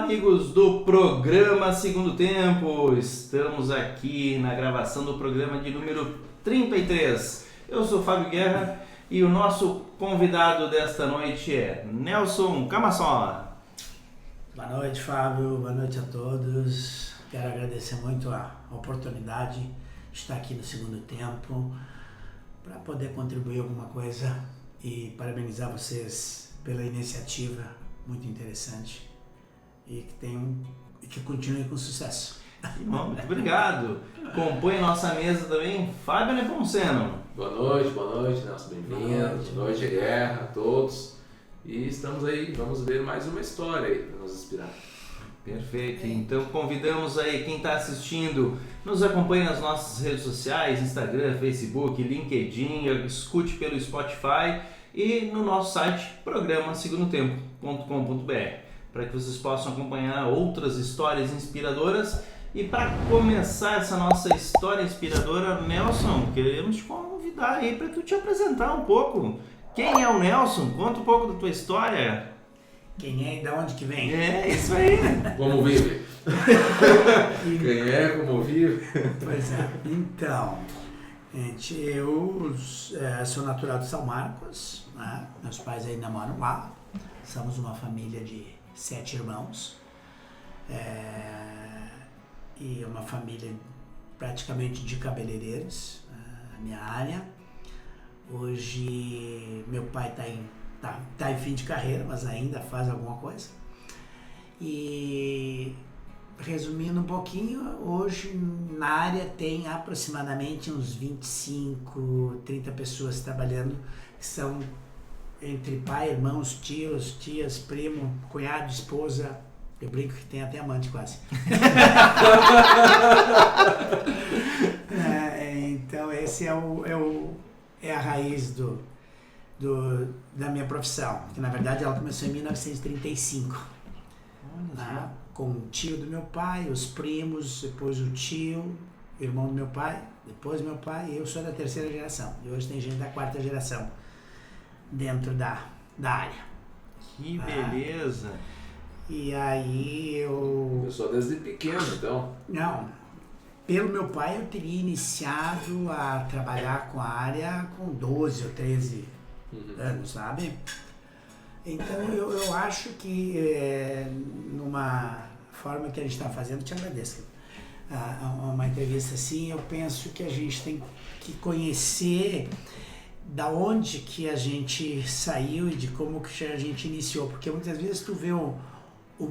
amigos do programa Segundo Tempo, estamos aqui na gravação do programa de número 33. Eu sou Fábio Guerra e o nosso convidado desta noite é Nelson Camassola. Boa noite, Fábio, boa noite a todos. Quero agradecer muito a oportunidade de estar aqui no Segundo Tempo para poder contribuir alguma coisa e parabenizar vocês pela iniciativa muito interessante e que continue com sucesso. Bom, muito obrigado. Compõe a nossa mesa também Fábio Nepomuceno. Boa noite, Nelson, bem-vindo. Boa noite, Guerra, a todos. E estamos aí, vamos ver mais uma história aí para nos inspirar. Perfeito, então convidamos aí quem está assistindo, nos acompanhe nas nossas redes sociais, Instagram, Facebook, LinkedIn, escute pelo Spotify e no nosso site programasegundotempo.com.br, para que vocês possam acompanhar outras histórias inspiradoras. E para começar essa nossa história inspiradora, Nelson, queremos te convidar aí para tu te apresentar um pouco. Quem é o Nelson? Conta um pouco da tua história. Quem é e de onde que vem? É, isso aí. Como vive? Quem é, como vive? Pois é. Então, gente, eu sou natural de São Marcos, né? Meus pais ainda moram lá. Somos uma família de 7 irmãos. E uma família praticamente de cabeleireiros, a minha área. Hoje meu pai tá em fim de carreira, mas ainda faz alguma coisa. E resumindo um pouquinho, hoje na área tem aproximadamente uns 25, 30 pessoas trabalhando, que são entre pai, irmãos, tios, tias, primo, cunhado, esposa. Eu brinco que tem até amante quase. Então esse é a raiz da minha profissão, que na verdade ela começou em 1935. Com o tio do meu pai, os primos, depois o tio, irmão do meu pai, depois meu pai, e eu sou da 3ª geração. E hoje tem gente da 4ª geração dentro da área. Que beleza! E aí eu sou desde pequeno, então. Não, pelo meu pai eu teria iniciado a trabalhar com a área com 12 ou 13 anos, sabe? Então eu acho que numa forma que a gente está fazendo, te agradeço. Uma entrevista assim, eu penso que a gente tem que conhecer da onde que a gente saiu e de como que a gente iniciou, porque muitas vezes tu vê um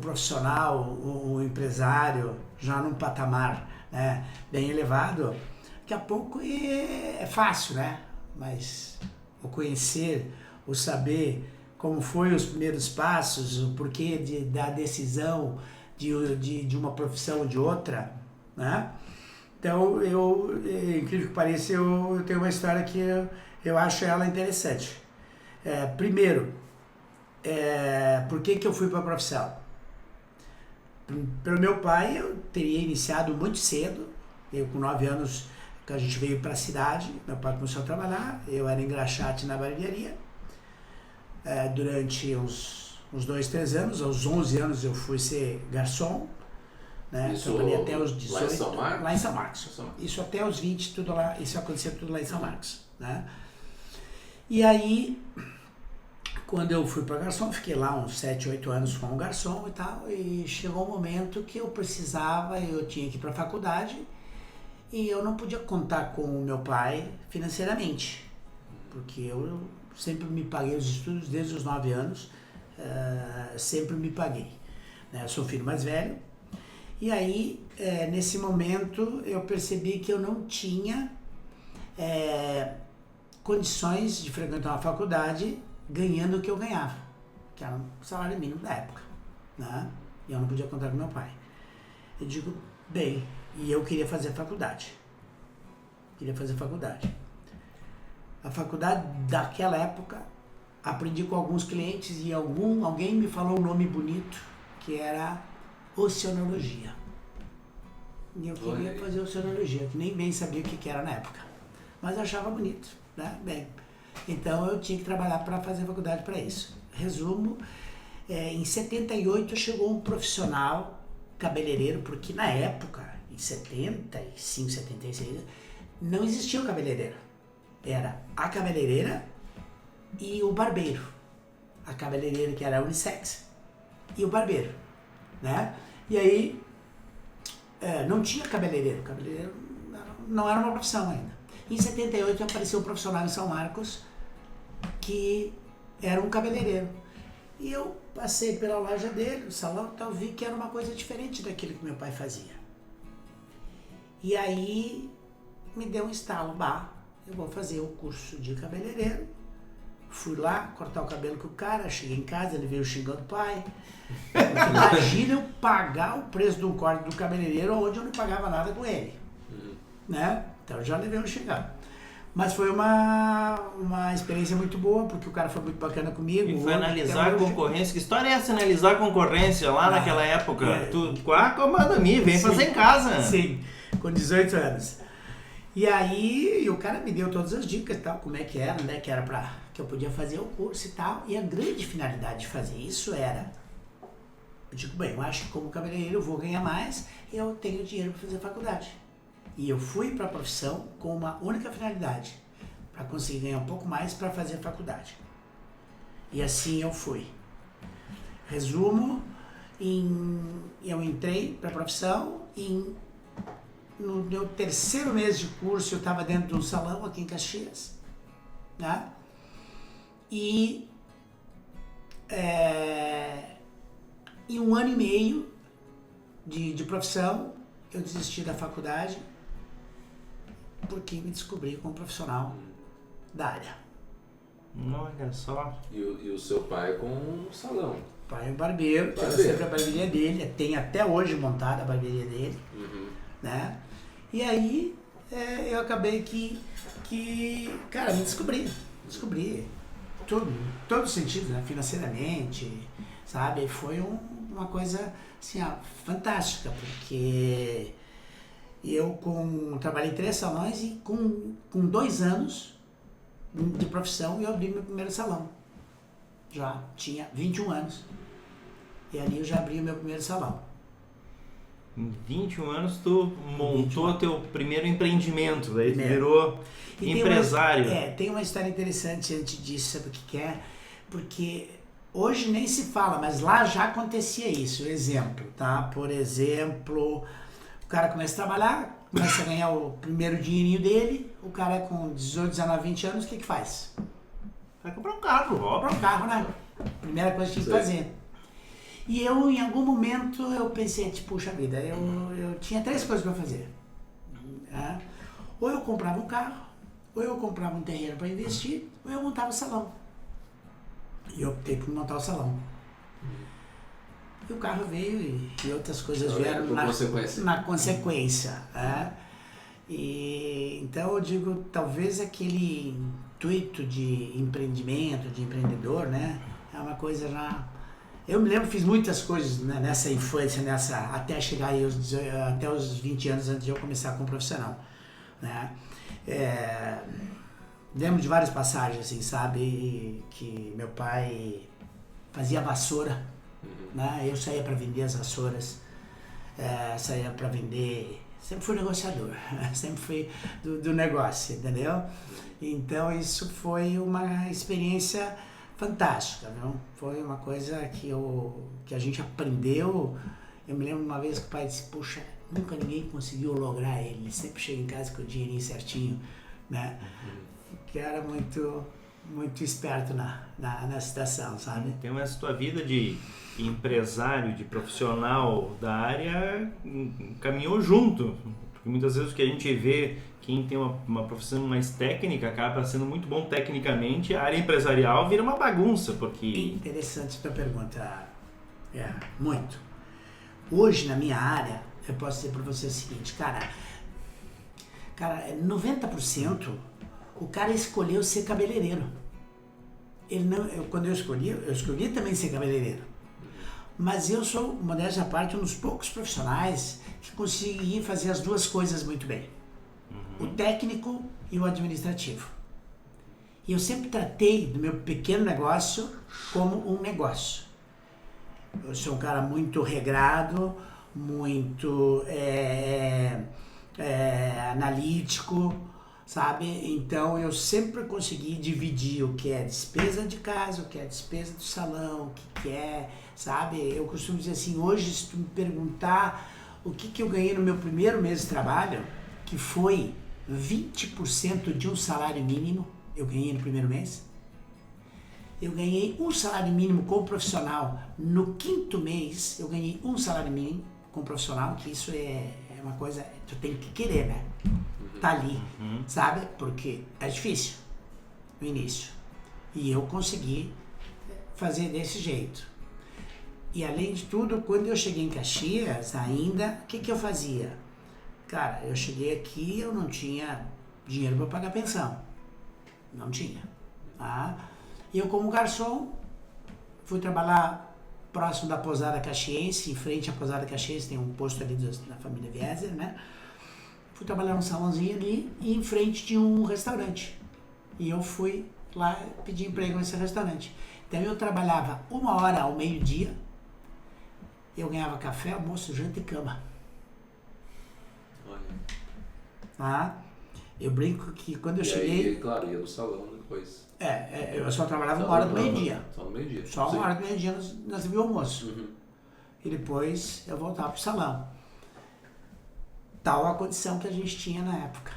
profissional, um empresário já num patamar, né, bem elevado, daqui a pouco é fácil, né? Mas o conhecer, o saber como foi os primeiros passos, o porquê da decisão de uma profissão ou de outra, né? Então, incrível que pareça, eu tenho uma história que eu acho ela interessante. Primeiro, por que eu fui para a profissão? Pelo meu pai, eu teria iniciado muito cedo. Eu com 9 anos, que a gente veio para a cidade, meu pai começou a trabalhar, eu era engraxate na barbearia. Durante uns 2, 3 anos, aos 11 anos eu fui ser garçom, né? Trabalhei até os 18. Lá em São Marcos? Isso até os 20, tudo lá, isso aconteceu tudo lá em São Marcos, né? E aí, quando eu fui para garçom, fiquei lá uns 7, 8 anos como garçom e tal, e chegou um momento que eu tinha que ir para a faculdade e eu não podia contar com o meu pai financeiramente, porque eu sempre me paguei os estudos desde os 9 anos, sempre me paguei, né? Eu sou o filho mais velho, e aí, nesse momento, eu percebi que eu não tinha condições de frequentar uma faculdade ganhando o que eu ganhava, que era um salário mínimo da época, né? E eu não podia contar com meu pai. Eu digo, bem, e eu queria fazer faculdade. A faculdade daquela época, aprendi com alguns clientes e alguém me falou um nome bonito, que era oceanologia. E eu queria fazer oceanologia, que nem bem sabia o que era na época, mas eu achava bonito, né? Bem, então eu tinha que trabalhar para fazer faculdade para isso. Resumo, em 78 chegou um profissional cabeleireiro, porque na época, em 75, 76, não existia o cabeleireiro. Era a cabeleireira e o barbeiro. A cabeleireira que era unissex e o barbeiro, né? E aí não tinha cabeleireiro. Cabeleireiro não era uma profissão ainda. Em 78 apareceu um profissional em São Marcos que era um cabeleireiro. E eu passei pela loja dele, no salão, então vi que era uma coisa diferente daquilo que meu pai fazia. E aí me deu um estalo, eu vou fazer o curso de cabeleireiro. Fui lá cortar o cabelo com o cara, cheguei em casa, ele veio xingando o pai. Imagina eu pagar o preço de um corte do cabeleireiro onde eu não pagava nada com ele. Né? Então eu já levei um xingado. Mas foi uma experiência muito boa, porque o cara foi muito bacana comigo. E foi analisar a concorrência. Que história é essa, analisar a concorrência lá naquela época? Tu, comanda me, vem fazer em casa. Sim, com 18 anos. E aí o cara me deu todas as dicas e tal, como é que era, né, que era pra que eu podia fazer o curso e tal. E a grande finalidade de fazer isso era, eu digo, bem, eu acho que como cabeleireiro eu vou ganhar mais, eu tenho dinheiro para fazer faculdade. E eu fui para a profissão com uma única finalidade, para conseguir ganhar um pouco mais para fazer faculdade. E assim eu fui. Resumo, eu entrei para a profissão e no meu terceiro mês de curso eu estava dentro de um salão aqui em Caxias, né? E em 1 ano e meio de profissão eu desisti da faculdade porque me descobri como profissional da área. Olha só. E o seu pai com um salão? O pai é um barbeiro, que sempre a barbearia dele, tem até hoje montada a barbearia dele, né? E aí eu acabei que cara, me descobri todo sentido, né? Financeiramente, sabe? Foi uma coisa assim, fantástica, porque eu trabalhei em 3 salões e com 2 anos de profissão eu abri meu primeiro salão. Já tinha 21 anos. E ali eu já abri o meu primeiro salão. Em 21 anos tu montou teu primeiro empreendimento, daí tu virou empresário. Tem uma história interessante antes disso, sabe o que é? Porque hoje nem se fala, mas lá já acontecia isso. Exemplo, tá? Por exemplo, o cara começa a trabalhar, começa a ganhar o primeiro dinheirinho dele, o cara com 18, 19, 20 anos, o que faz? Vai comprar um carro, Comprar um carro, né? Primeira coisa que tinha que fazer. E eu, em algum momento, eu pensei, puxa vida, eu tinha 3 coisas para fazer. Né? Ou eu comprava um carro, ou eu comprava um terreno para investir, ou eu montava o salão. E eu optei por montar o salão. E o carro veio e outras coisas vieram na consequência. Né? E, então eu digo, talvez aquele intuito de empreendimento, de empreendedor, né, é uma coisa já... Eu me lembro, fiz muitas coisas, né, nessa infância, até chegar aí até os 20 anos antes de eu começar como profissional. Né? Lembro de várias passagens, assim, sabe, que meu pai fazia vassoura, né? Eu saía para vender as vassouras, saía para vender, sempre fui negociador, sempre fui do negócio, entendeu? Então isso foi uma experiência fantástica, viu? Foi uma coisa que a gente aprendeu. Eu me lembro uma vez que o pai disse, puxa, nunca ninguém conseguiu lograr ele sempre chega em casa com o dinheirinho certinho, né? Que era muito esperto na situação, sabe? Então essa tua vida de empresário, de profissional da área caminhou junto, porque muitas vezes o que a gente vê, quem tem uma profissão mais técnica acaba sendo muito bom tecnicamente, a área empresarial vira uma bagunça, porque... Interessante a tua pergunta, muito. Hoje na minha área, eu posso dizer para você o seguinte, cara, 90% o cara escolheu ser cabeleireiro. Quando eu escolhi também ser cabeleireiro. Mas eu sou, modéstia à parte, um dos poucos profissionais que consegui fazer as 2 coisas muito bem. O técnico e o administrativo. E eu sempre tratei do meu pequeno negócio como um negócio. Eu sou um cara muito regrado, muito analítico, sabe? Então eu sempre consegui dividir o que é despesa de casa, o que é despesa do salão, o que é, sabe? Eu costumo dizer assim, hoje se tu me perguntar o que eu ganhei no meu primeiro mês de trabalho, que foi 20% de um salário mínimo, eu ganhei no primeiro mês. Eu ganhei um salário mínimo como profissional. No 5º mês, eu ganhei um salário mínimo como profissional, que isso é uma coisa, tu tem que querer, né? Tá ali, sabe? Porque é difícil no início. E eu consegui fazer desse jeito. E além de tudo, quando eu cheguei em Caxias ainda, o que eu fazia? Cara, eu cheguei aqui, eu não tinha dinheiro para pagar pensão. Não tinha. Tá? E eu, como garçom, fui trabalhar próximo da Pousada Caxiense, em frente à Pousada Caxiense, tem um posto ali da família Vieser, né? Fui trabalhar num salãozinho ali e em frente de um restaurante. E eu fui lá pedir emprego nesse restaurante. Então eu trabalhava 1 hora ao meio-dia, eu ganhava café, almoço, janta e cama. Olha. Tá? Eu brinco que quando eu cheguei... Aí, claro, ia no salão depois. eu só trabalhava 1 hora do meio-dia. Só no meio-dia. Só 1 hora do meio-dia nós víamos o almoço. E depois eu voltava pro salão. Tal a condição que a gente tinha na época.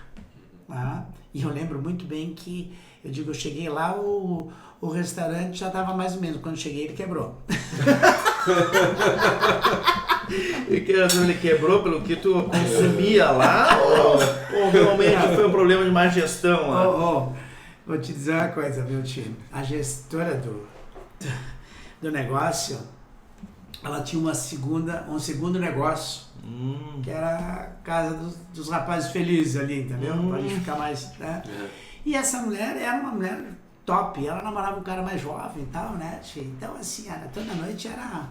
Tá? E eu lembro muito bem que, eu cheguei lá, o restaurante já estava mais ou menos. Quando eu cheguei, ele quebrou. E que ele quebrou pelo que tu consumia lá? ou realmente foi um problema de má gestão lá? Vou te dizer uma coisa, meu tio. A gestora do negócio, ela tinha um segundo negócio, que era a casa dos rapazes felizes ali, entendeu? Pra gente ficar mais, né? E essa mulher era uma mulher top, ela namorava um cara mais jovem e tal, né? Então, assim, toda noite era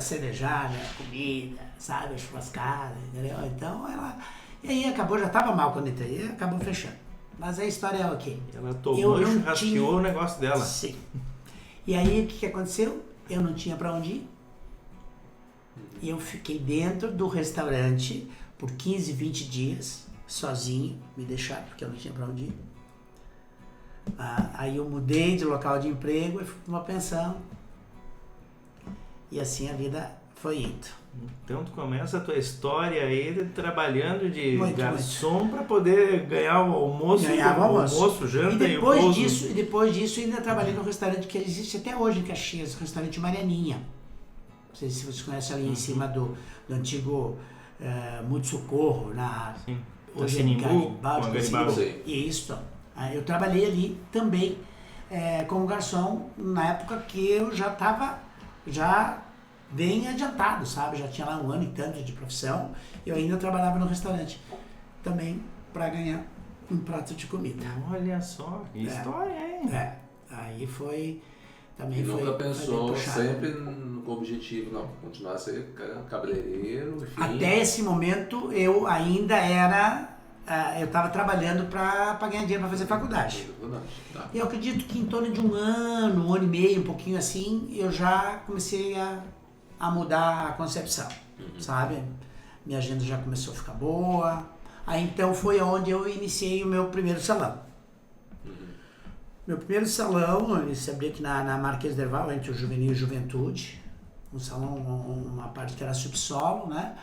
cervejada, era comida, sabe? Churrascada, entendeu? Então, e aí acabou, já tava mal quando entrei, e acabou fechando. Mas a história é ok. Ela tomou e churrasqueou o negócio dela. Sim. E aí, o que aconteceu? Eu não tinha pra onde ir. E eu fiquei dentro do restaurante por 15, 20 dias, sozinho, me deixaram, porque eu não tinha pra onde ir. Aí eu mudei de local de emprego e fui para uma pensão. E assim a vida foi indo. Então tu começa a tua história aí trabalhando de garçom para poder ganhar o almoço, janta e o pouso. E depois disso ainda trabalhei num restaurante que existe até hoje em Caxias, o restaurante Marianinha. Não sei se vocês conhecem ali em cima do antigo Muito Socorro, hoje é Garibaldi. Isso. Eu trabalhei ali também como garçom na época que eu já estava bem adiantado, sabe? Já tinha lá 1 ano e tanto de profissão. Eu ainda trabalhava no restaurante também para ganhar um prato de comida. Olha só, que história, hein? Aí foi... Também e foi, nunca pensou sempre no objetivo, não, continuar a ser cabeleireiro, enfim. Até esse momento eu ainda eu estava trabalhando para ganhar dinheiro para fazer faculdade. Tá. E eu acredito que em torno de 1 ano, 1 ano e meio, um pouquinho assim, eu já comecei a mudar a concepção, sabe? Minha agenda já começou a ficar boa. Aí então foi onde eu iniciei o meu primeiro salão. Meu primeiro salão, eu iniciei aqui na Marquês de Herval, entre o Juvenil e o Juventude. Um salão, uma parte que era subsolo, né?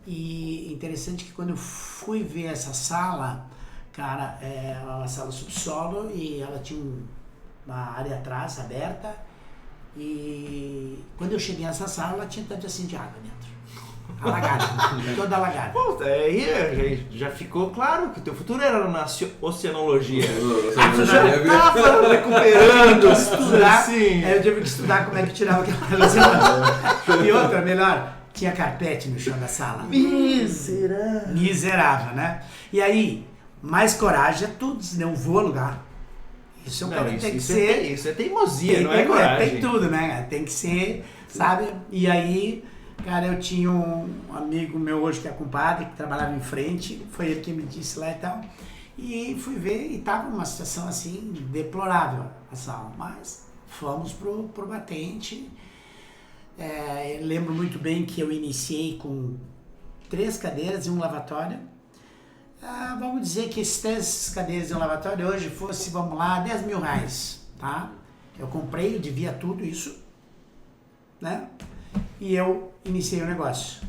E interessante que quando eu fui ver essa sala, cara, é uma sala subsolo e ela tinha uma área atrás aberta. E quando eu cheguei nessa sala, ela tinha tanto assim de água dentro. Alagada, toda alagada. Pô, aí já ficou claro que o teu futuro era na oceanologia. Você já estava recuperando. Assim. Eu tive que estudar como é que tirava aquela oceanologia. E outra, melhor, tinha carpete no chão da sala. Miserável, né? E aí, mais coragem é tudo, senão vou alugar. Isso tem que ser... Isso é teimosia, não é coragem. Tem tudo, né? Tem que ser, sabe? E aí... Cara, eu tinha um amigo meu hoje que é compadre, que trabalhava em frente, foi ele que me disse lá e tal. E fui ver e tava numa situação assim, deplorável a sala. Mas fomos pro batente, lembro muito bem que eu iniciei com 3 cadeiras e um lavatório. Vamos dizer que esses 3 cadeiras e um lavatório hoje fosse, vamos lá, 10 mil reais, tá? Eu comprei, eu devia tudo isso, né? E eu iniciei o negócio.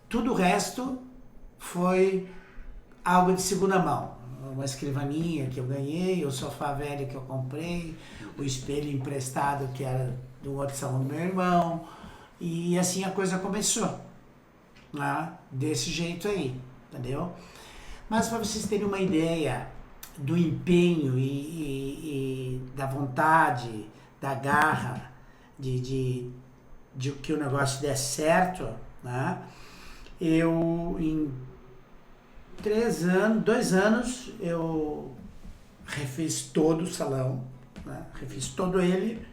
Tudo o resto foi algo de segunda mão. Uma escrivaninha que eu ganhei, o sofá velho que eu comprei, o espelho emprestado que era do outro salão do meu irmão. E assim a coisa começou, né? Desse jeito aí, entendeu? Mas para vocês terem uma ideia do empenho e da vontade, da garra de que o negócio desse certo, né? Eu em 2 anos, eu refiz todo o salão, né? Refiz todo ele,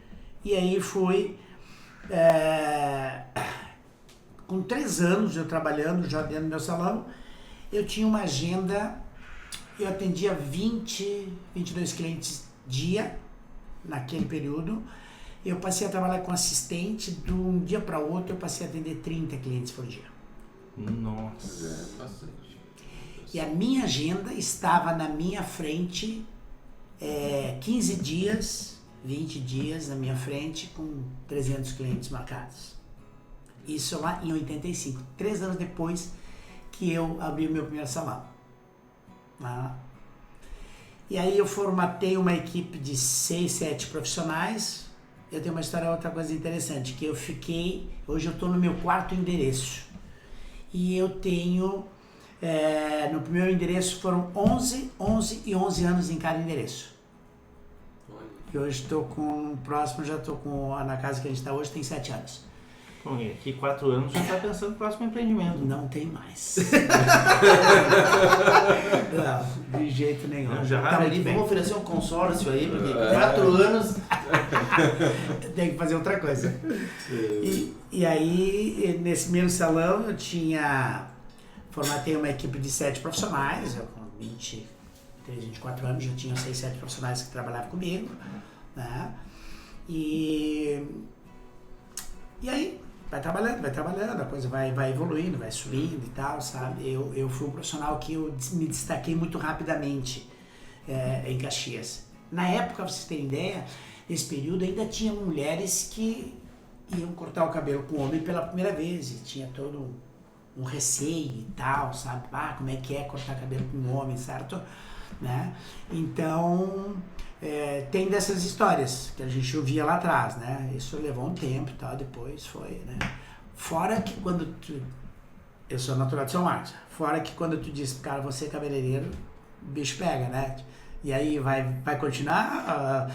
e aí fui, com 3 anos eu trabalhando já dentro do meu salão, eu tinha uma agenda, eu atendia 22 clientes dia, naquele período. Eu passei a trabalhar com assistente, de um dia para outro eu passei a atender 30 clientes por dia. Nossa. Bastante. E a minha agenda estava na minha frente 15 dias, 20 dias na minha frente com 300 clientes marcados. Isso lá em 85, 3 anos depois que eu abri o meu primeiro salão. E aí eu formatei uma equipe de 6, 7 profissionais. Eu tenho uma história, outra coisa interessante, que hoje eu estou no meu 4º endereço. E eu tenho... no primeiro endereço foram 11 e 11 anos em cada endereço. E hoje estou com o próximo, já estou com, na casa que a gente está hoje, tem 7 anos. Bom, e aqui 4 anos já está pensando no próximo empreendimento. Não tem mais. Não, de jeito nenhum. Não, já Tá muito bem. vamos oferecer um consórcio aí, porque 4 anos... Tem que fazer outra coisa. E aí, nesse primeiro salão, eu formatei uma equipe de 7 profissionais, eu com 23, 24 anos já tinha 6, 7 profissionais que trabalhavam comigo, né? E aí, vai trabalhando, a coisa vai evoluindo, vai subindo e tal, sabe? Eu fui um profissional que eu me destaquei muito rapidamente em Caxias. Na época, pra vocês terem ideia, nesse período ainda tinha mulheres que iam cortar o cabelo com o homem pela primeira vez, e tinha todo um receio e tal, sabe? Como é que é cortar cabelo com um homem, certo? Né? Então, tem dessas histórias que a gente ouvia lá atrás, né? Isso levou um tempo e tal, depois foi, né? Fora que quando eu sou natural de São Marcos, fora que quando tu diz, cara, você é cabeleireiro, o bicho pega, né? E aí vai continuar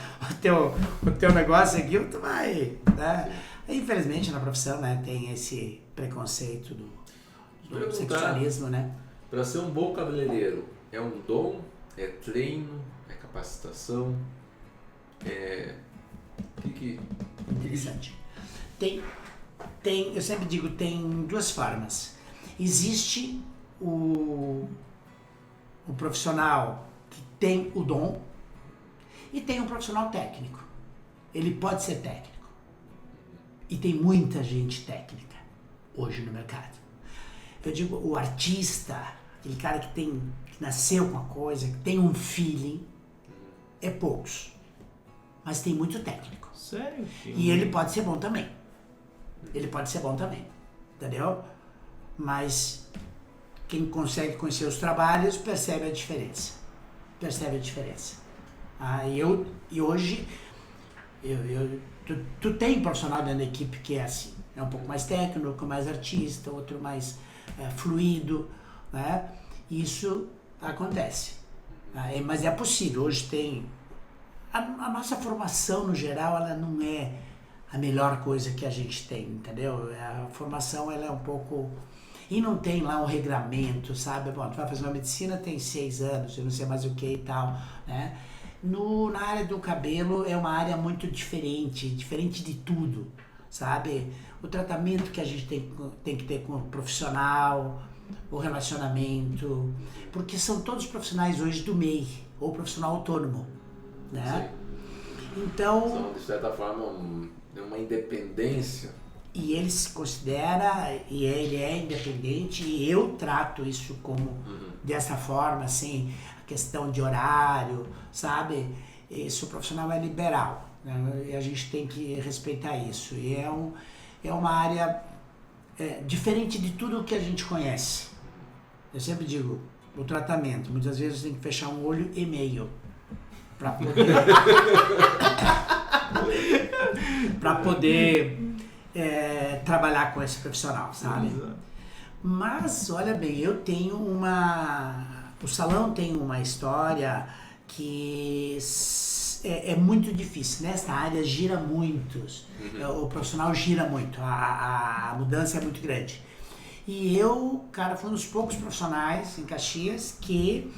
o teu negócio aqui, tu vai, né? Infelizmente na profissão, né, tem esse preconceito do sexualismo, né? Para ser um bom cabeleireiro, é um dom, é treino, é capacitação, Interessante. Eu sempre digo, tem 2 formas. Existe o profissional que tem o dom e tem um profissional técnico. Ele pode ser técnico. E tem muita gente técnica hoje no mercado. Eu digo, o artista, aquele cara que nasceu com a coisa, que tem um feeling, é poucos. Mas tem muito técnico. Sério? E ele pode ser bom também. Entendeu? Mas quem consegue conhecer os trabalhos percebe a diferença. E hoje, tu tem profissional dentro da equipe que é assim. É um pouco mais técnico, mais artista, outro mais fluido, né? Isso acontece. Mas é possível. Hoje tem... A nossa formação, no geral, ela não é a melhor coisa que a gente tem, entendeu? A formação, ela é um pouco... E não tem lá um regramento, sabe? Bom, tu vai fazer uma medicina, tem 6 anos, eu não sei mais o que e tal, né? Na área do cabelo é uma área muito diferente de tudo, sabe? O tratamento que a gente tem que ter com o profissional, o relacionamento, porque são todos profissionais hoje do MEI, ou profissional autônomo, né? Então... São, de certa forma, uma independência. E ele se considera, e ele é independente, e eu trato isso como dessa forma, assim, a questão de horário, sabe? Esse o profissional é liberal, né? E a gente tem que respeitar isso. E é uma área diferente de tudo que a gente conhece. Eu sempre digo, o tratamento, muitas vezes tem que fechar um olho e meio para poder... para poder trabalhar com esse profissional, sabe? Mas, olha bem, eu tenho o salão tem uma história que é muito difícil. Nessa área gira muito, o profissional gira muito, a mudança é muito grande. E eu, cara, fui um dos poucos profissionais em Caxias que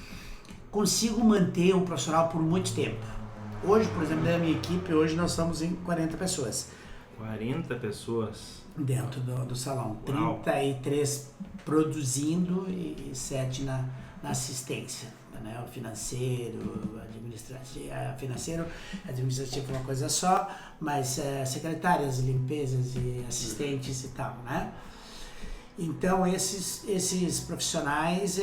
consigo manter um profissional por muito tempo. Hoje, por exemplo, da minha equipe, hoje nós estamos em 40 pessoas. 40 pessoas? Dentro do salão. Uau. 33 produzindo e 7 na assistência. Né? O financeiro, administrativo é uma coisa só, mas secretárias, limpezas e assistentes e tal, né? Então, esses profissionais,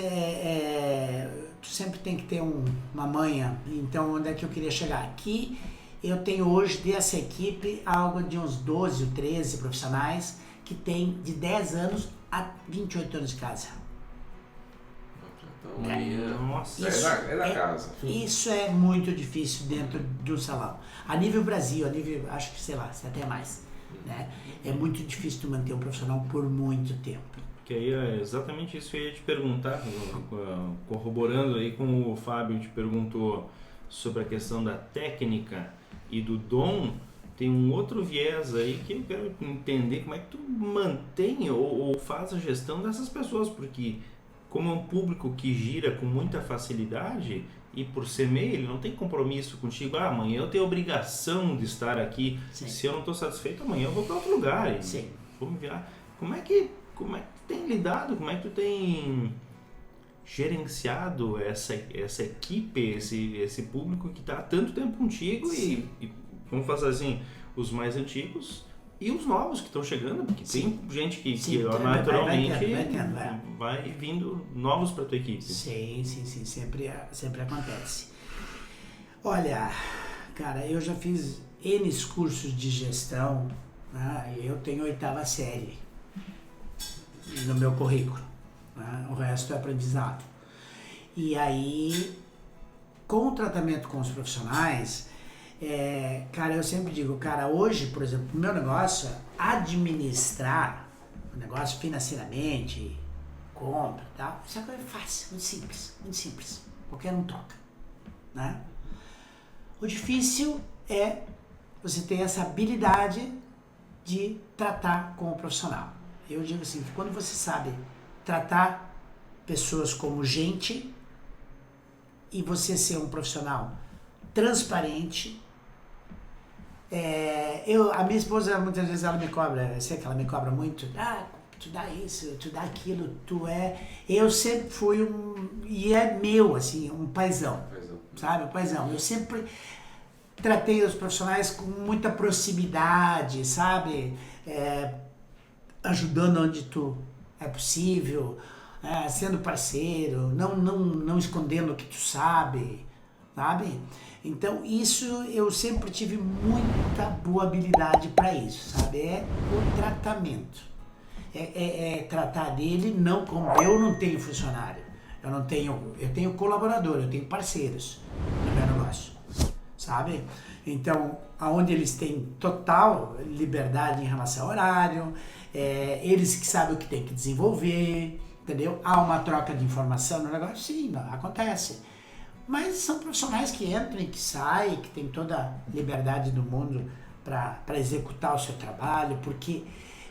tu sempre tem que ter uma manha. Então, onde é que eu queria chegar? Aqui, eu tenho hoje, dessa equipe, algo de uns 12 ou 13 profissionais que tem de 10 anos a 28 anos de casa. Então, nossa, é da casa. Isso é muito difícil dentro do salão. A nível Brasil, acho que, sei lá, se até mais. Né? É muito difícil tu manter um profissional por muito tempo. Que aí é exatamente isso que eu ia te perguntar, corroborando aí com o Fábio te perguntou sobre a questão da técnica e do dom, tem um outro viés aí que eu quero entender como é que tu mantém ou faz a gestão dessas pessoas, porque como é um público que gira com muita facilidade e por ser MEI, ele não tem compromisso contigo, amanhã eu tenho obrigação de estar aqui. Sim. Se eu não estou satisfeito, amanhã eu vou para outro lugar. Sim. Vou me virar. Como é que tu tem lidado, como é que tu tem gerenciado essa equipe, esse público que está há tanto tempo contigo e vamos fazer assim, os mais antigos e os novos que estão chegando, porque tem gente que naturalmente vai vindo novos para tua equipe. Sim, sempre acontece. Olha, cara, eu já fiz N cursos de gestão, né? Eu tenho 8ª série no meu currículo, né? O resto é aprendizado. E aí, com o tratamento com os profissionais, cara, eu sempre digo, cara, hoje, por exemplo, o meu negócio, administrar o negócio financeiramente, compra e tal, isso é coisa fácil, muito simples, qualquer um toca, né? O difícil é você ter essa habilidade de tratar com o profissional. Eu digo assim, que quando você sabe tratar pessoas como gente e você ser um profissional transparente, a minha esposa muitas vezes ela me cobra, eu sei que ela me cobra muito, tu dá isso, tu dá aquilo, eu sempre fui e é meu, assim, um paizão, sabe, um paizão, eu sempre tratei os profissionais com muita proximidade, sabe, ajudando onde tu é possível, sendo parceiro, não escondendo o que tu sabe? Então isso eu sempre tive muita boa habilidade para isso, sabe? É o tratamento, tratar dele não como eu não tenho funcionário, eu tenho colaborador, eu tenho parceiros no meu negócio, sabe? Então, aonde eles têm total liberdade em relação ao horário, eles que sabem o que tem que desenvolver, entendeu? Há uma troca de informação no negócio, sim, acontece. Mas são profissionais que entram e que saem, que têm toda a liberdade do mundo para executar o seu trabalho, porque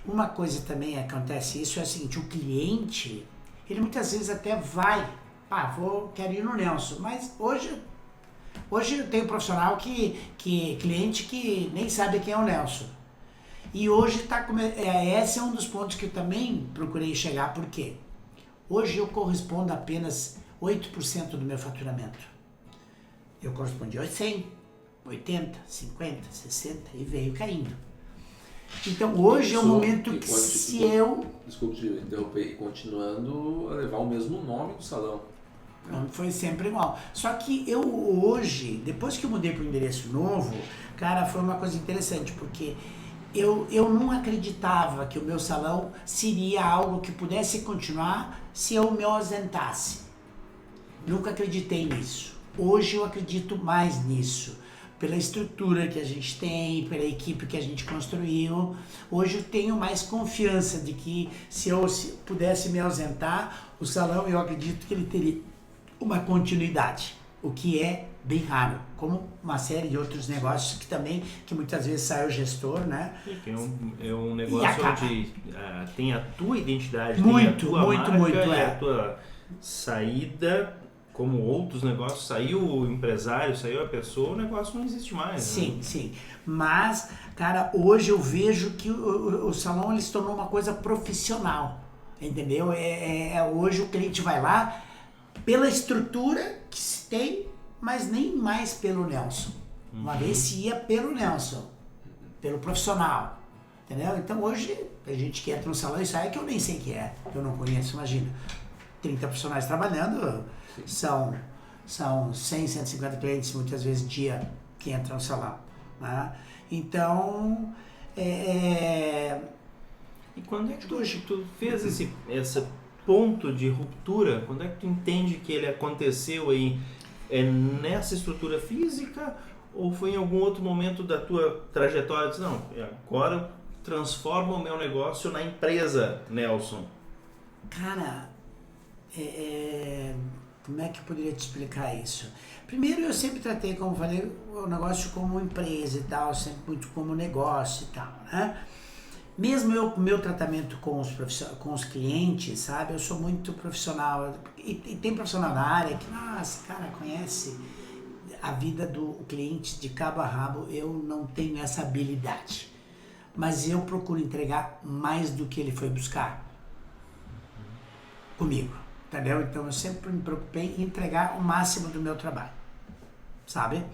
uma coisa também acontece, isso é o seguinte, o cliente, ele muitas vezes até vai, quero ir no Nelson, mas hoje eu tenho um profissional cliente que nem sabe quem é o Nelson. E hoje esse é um dos pontos que eu também procurei chegar, porque hoje eu correspondo apenas 8% do meu faturamento. Eu correspondi a 100%, 80, 50, 60 e veio caindo. Então hoje é o momento que se eu... Desculpe te interromper, continuando a levar o mesmo nome do salão. Foi sempre igual. Só que eu hoje, depois que eu mudei para o endereço novo, cara, foi uma coisa interessante, porque eu não acreditava que o meu salão seria algo que pudesse continuar se eu me ausentasse. Nunca acreditei nisso. Hoje eu acredito mais nisso. Pela estrutura que a gente tem, pela equipe que a gente construiu. Hoje eu tenho mais confiança de que se eu pudesse me ausentar, o salão, eu acredito que ele teria uma continuidade, o que é bem raro, como uma série de outros negócios que muitas vezes sai o gestor, né? É um negócio onde tem a tua identidade, muito, tem a tua muito, marca, muito, a tua saída, como outros negócios, saiu o empresário, saiu a pessoa, o negócio não existe mais. Sim, né? sim. Mas, cara, hoje eu vejo que o salão ele se tornou uma coisa profissional, entendeu? Hoje o cliente vai lá pela estrutura que se tem, mas nem mais pelo Nelson. Uma vez se ia pelo Nelson, pelo profissional, entendeu? Então hoje a gente que entra no salão e sai que eu nem sei que é, eu não conheço, imagina. 30 profissionais trabalhando, são 100, 150 clientes muitas vezes dia que entram no salão, né? Então, E quando é que tu fez esse ponto de ruptura? Quando é que tu entende que ele aconteceu aí? É nessa estrutura física ou foi em algum outro momento da tua trajetória? Diz, não, agora eu transformo o meu negócio na empresa Nelson. Cara, como é que eu poderia te explicar isso? Primeiro, eu sempre tratei, como falei, o negócio como empresa e tal, sempre muito como negócio e tal, né? Mesmo eu com o meu tratamento com os clientes, sabe? Eu sou muito profissional. E tem profissional na área que, nossa, cara, conhece a vida do cliente de cabo a rabo. Eu não tenho essa habilidade. Mas eu procuro entregar mais do que ele foi buscar comigo, entendeu? Então eu sempre me preocupei em entregar o máximo do meu trabalho, sabe?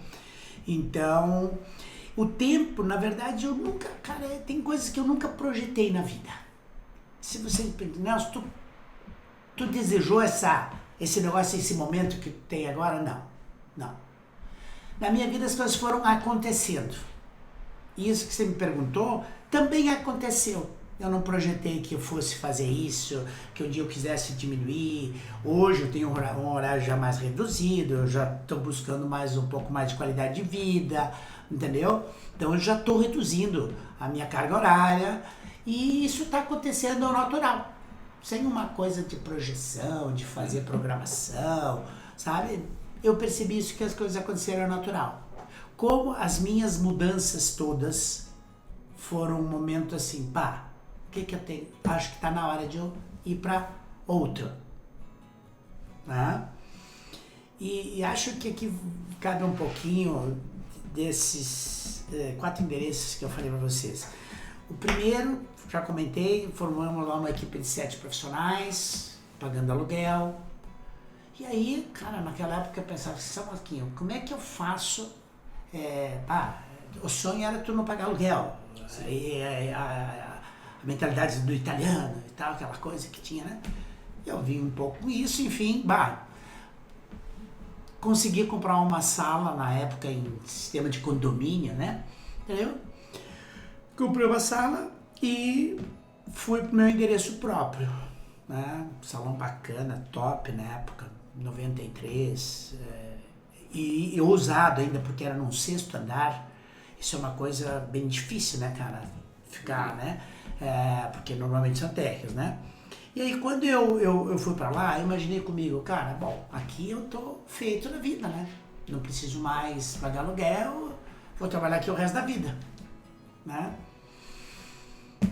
Então... O tempo, na verdade, eu nunca, cara, tem coisas que eu nunca projetei na vida. Se você me pergunta, Nelson, tu desejou esse negócio, esse momento que tem agora? Não. Na minha vida as coisas foram acontecendo. E isso que você me perguntou, também aconteceu. Eu não projetei que eu fosse fazer isso, que um dia eu quisesse diminuir. Hoje eu tenho um horário já mais reduzido, eu já estou buscando um pouco mais de qualidade de vida, entendeu? Então eu já estou reduzindo a minha carga horária e isso está acontecendo ao natural, sem uma coisa de projeção, de fazer programação, sabe? Eu percebi isso, que as coisas aconteceram ao natural. Como as minhas mudanças todas foram um momento assim, pá, o que eu tenho? Acho que está na hora de eu ir para outro, né? E acho que aqui cabe um pouquinho desses 4 endereços que eu falei para vocês. O primeiro, já comentei, formamos lá uma equipe de 7 profissionais, pagando aluguel. E aí, cara, naquela época eu pensava, Marquinhos, como é que eu faço? O sonho era tu não pagar aluguel. A mentalidade do italiano e tal, aquela coisa que tinha, né? Eu vi um pouco isso, enfim, consegui comprar uma sala na época em sistema de condomínio, né? Entendeu? Comprei uma sala e fui pro meu endereço próprio, né? Salão bacana, top na época, 93, e ousado ainda, porque era num 6º andar. Isso é uma coisa bem difícil, né, cara? Ficar, né? Porque normalmente são térreos, né? E aí quando eu fui pra lá, eu imaginei comigo, cara, bom, aqui eu tô feito na vida, né? Não preciso mais pagar aluguel, vou trabalhar aqui o resto da vida, né?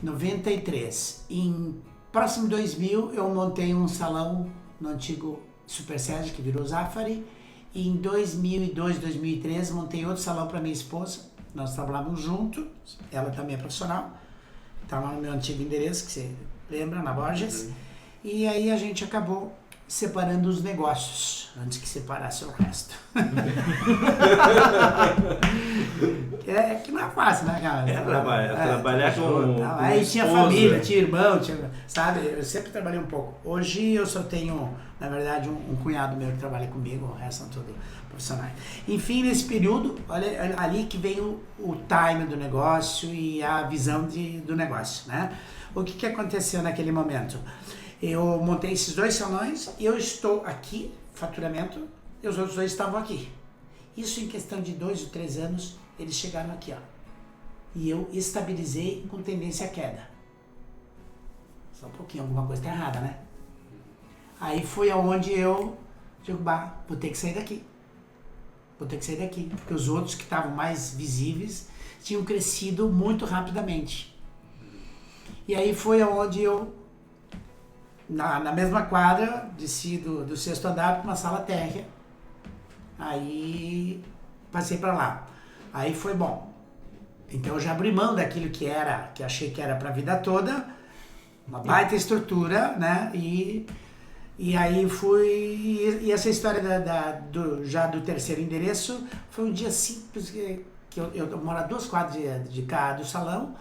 93. Em próximo 2000 eu montei um salão no antigo Super Sérgio, que virou Zafari, e em 2002, 2003 montei outro salão para minha esposa. Nós trabalhávamos juntos, ela também é profissional, tá lá no meu antigo endereço, que você lembra, na Borges. E aí a gente acabou separando os negócios, antes que separasse o resto. era fácil, né, cara? Trabalhar com aí tinha esposa. família, tinha irmão, sabe? Eu sempre trabalhei um pouco. Hoje eu só tenho, na verdade, um cunhado meu que trabalha comigo, o resto são todos profissionais. Enfim, nesse período, olha ali que vem o time do negócio e a visão do negócio, né? O que aconteceu naquele momento? Eu montei esses 2 salões, eu estou aqui, faturamento, e os outros 2 estavam aqui. Isso em questão de 2 ou 3 anos, eles chegaram aqui, ó. E eu estabilizei com tendência à queda. Só um pouquinho, alguma coisa tá errada, né? Aí foi aonde eu digo, vou ter que sair daqui. Porque os outros que estavam mais visíveis tinham crescido muito rapidamente. E aí foi aonde eu, na mesma quadra, desci do 6º andar para uma sala térrea. Aí passei para lá. Aí foi bom. Então eu já abri mão daquilo que achei que era para a vida toda, uma baita estrutura, né? E aí fui. E essa história já do 3º endereço foi um dia simples que eu moro a 2 quadras de carro do salão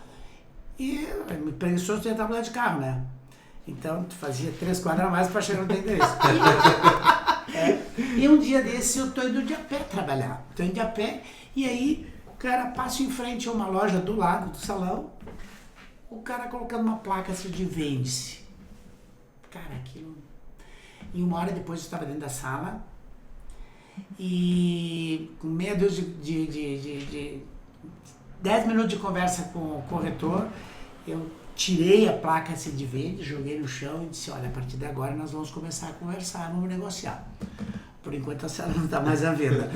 e me preguiçoso de trabalhar de carro, né? Então tu fazia 3 quadras a mais para chegar no teu endereço. E um dia desse eu tô indo de a pé trabalhar. Tô indo de a pé e aí, cara, passo em frente a uma loja do lado do salão, o cara colocando uma placa assim de vende-se. Cara, aquilo. E 1 hora depois eu estava dentro da sala e com meia dúzia de 10 minutos de conversa com o corretor, eu tirei a placa assim de vende, joguei no chão e disse, olha, a partir de agora nós vamos começar a conversar, vamos negociar. Por enquanto a sala não está mais à venda.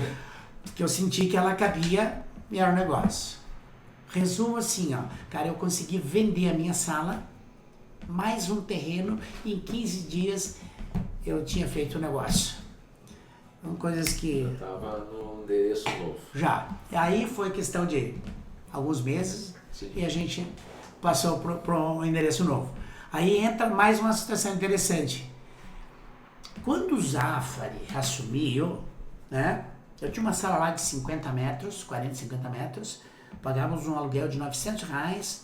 Porque eu senti que ela cabia e era um negócio. Resumo assim, ó, cara, eu consegui vender a minha sala, mais um terreno, e em 15 dias eu tinha feito o negócio. São coisas que... Eu estava no endereço novo. Já. E aí foi questão de alguns meses. Sim. E a gente passou para um endereço novo. Aí entra mais uma situação interessante. Quando o Zafari assumiu, né, eu tinha uma sala lá de 50 metros, 40, 50 metros, pagávamos um aluguel de R$900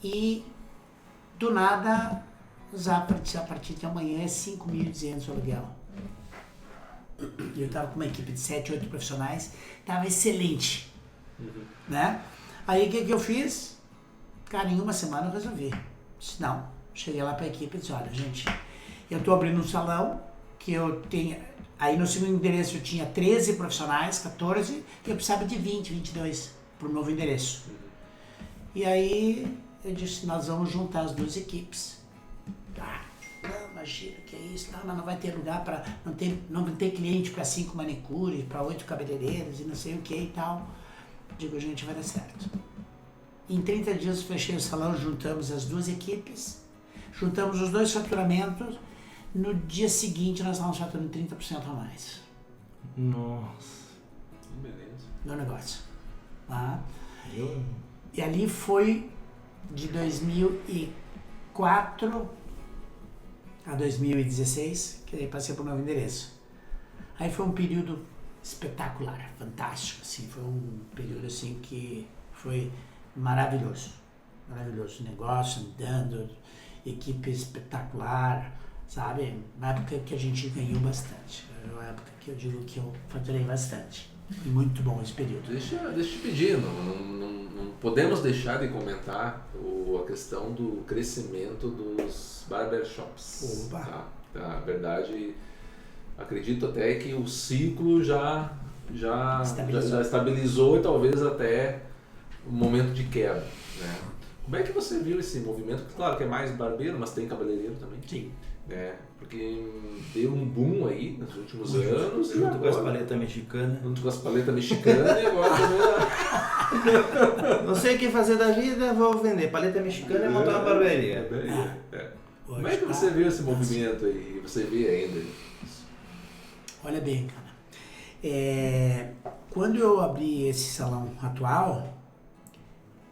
e do nada o Zafari disse, a partir de amanhã é 5.200 o aluguel. Eu estava com uma equipe de 7, 8 profissionais, estava excelente, né? Aí o que eu fiz? Cara, em 1 semana eu resolvi. Disse, não, cheguei lá para a equipe e disse, olha, gente, eu estou abrindo um salão que eu tenho, aí no segundo endereço eu tinha 13 profissionais, 14, e eu precisava de 20, 22 para o novo endereço. E aí eu disse, nós vamos juntar as 2 equipes. Não, imagina que é isso, mas não vai ter lugar para, não tem cliente para 5 manicures, para 8 cabeleireiros e não sei o que e tal. Digo, gente, vai dar certo. Em 30 dias eu fechei o salão, juntamos as 2 equipes, juntamos os 2 faturamentos, no dia seguinte nós estávamos faturando 30% a mais. Nossa. Beleza. No negócio. Tá? E ali foi de 2004 a 2016, que aí passei para o novo endereço. Aí foi um período espetacular, fantástico, assim, foi um período assim que foi maravilhoso, negócio andando, equipe espetacular, sabe? Uma época que a gente ganhou bastante, é uma época que eu digo que eu faturei bastante, e muito bom esse período. Deixa eu te pedir, não podemos deixar de comentar a questão do crescimento dos barbershops. Tá? Na verdade, acredito até que o ciclo já estabilizou e talvez até um momento de quebra, né? Como é que você viu esse movimento? Claro que é mais barbeiro, mas tem cabeleireiro também. Sim. Né? Porque deu um boom aí nos últimos anos. Junto com as paletas mexicanas. Junto com as paletas mexicanas e agora também. Não sei o que fazer da vida, vou vender paleta mexicana e montar uma barbearia. Como é que você viu esse movimento aí? Você vê ainda? Olha bem, cara. Quando eu abri esse salão atual,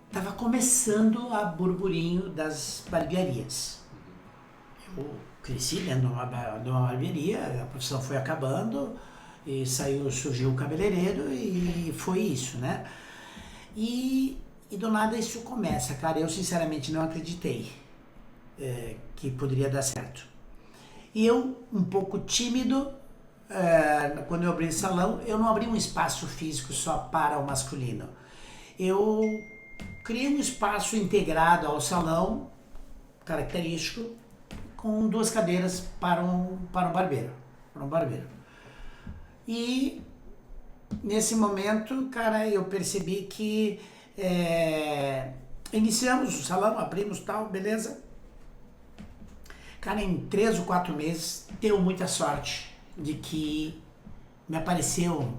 estava começando a burburinho das barbearias. Eu cresci dentro de uma barbearia, a profissão foi acabando e surgiu o cabeleireiro e foi isso, né? E do nada isso começa, cara. Eu sinceramente não acreditei que poderia dar certo. E eu, um pouco tímido, quando eu abri o salão, eu não abri um espaço físico só para o masculino. Eu criei um espaço integrado ao salão, característico, com 2 cadeiras para um barbeiro. E nesse momento, cara, eu percebi que iniciamos o salão, abrimos tal, beleza? Cara, em 3 ou 4 meses, deu muita sorte de que me apareceu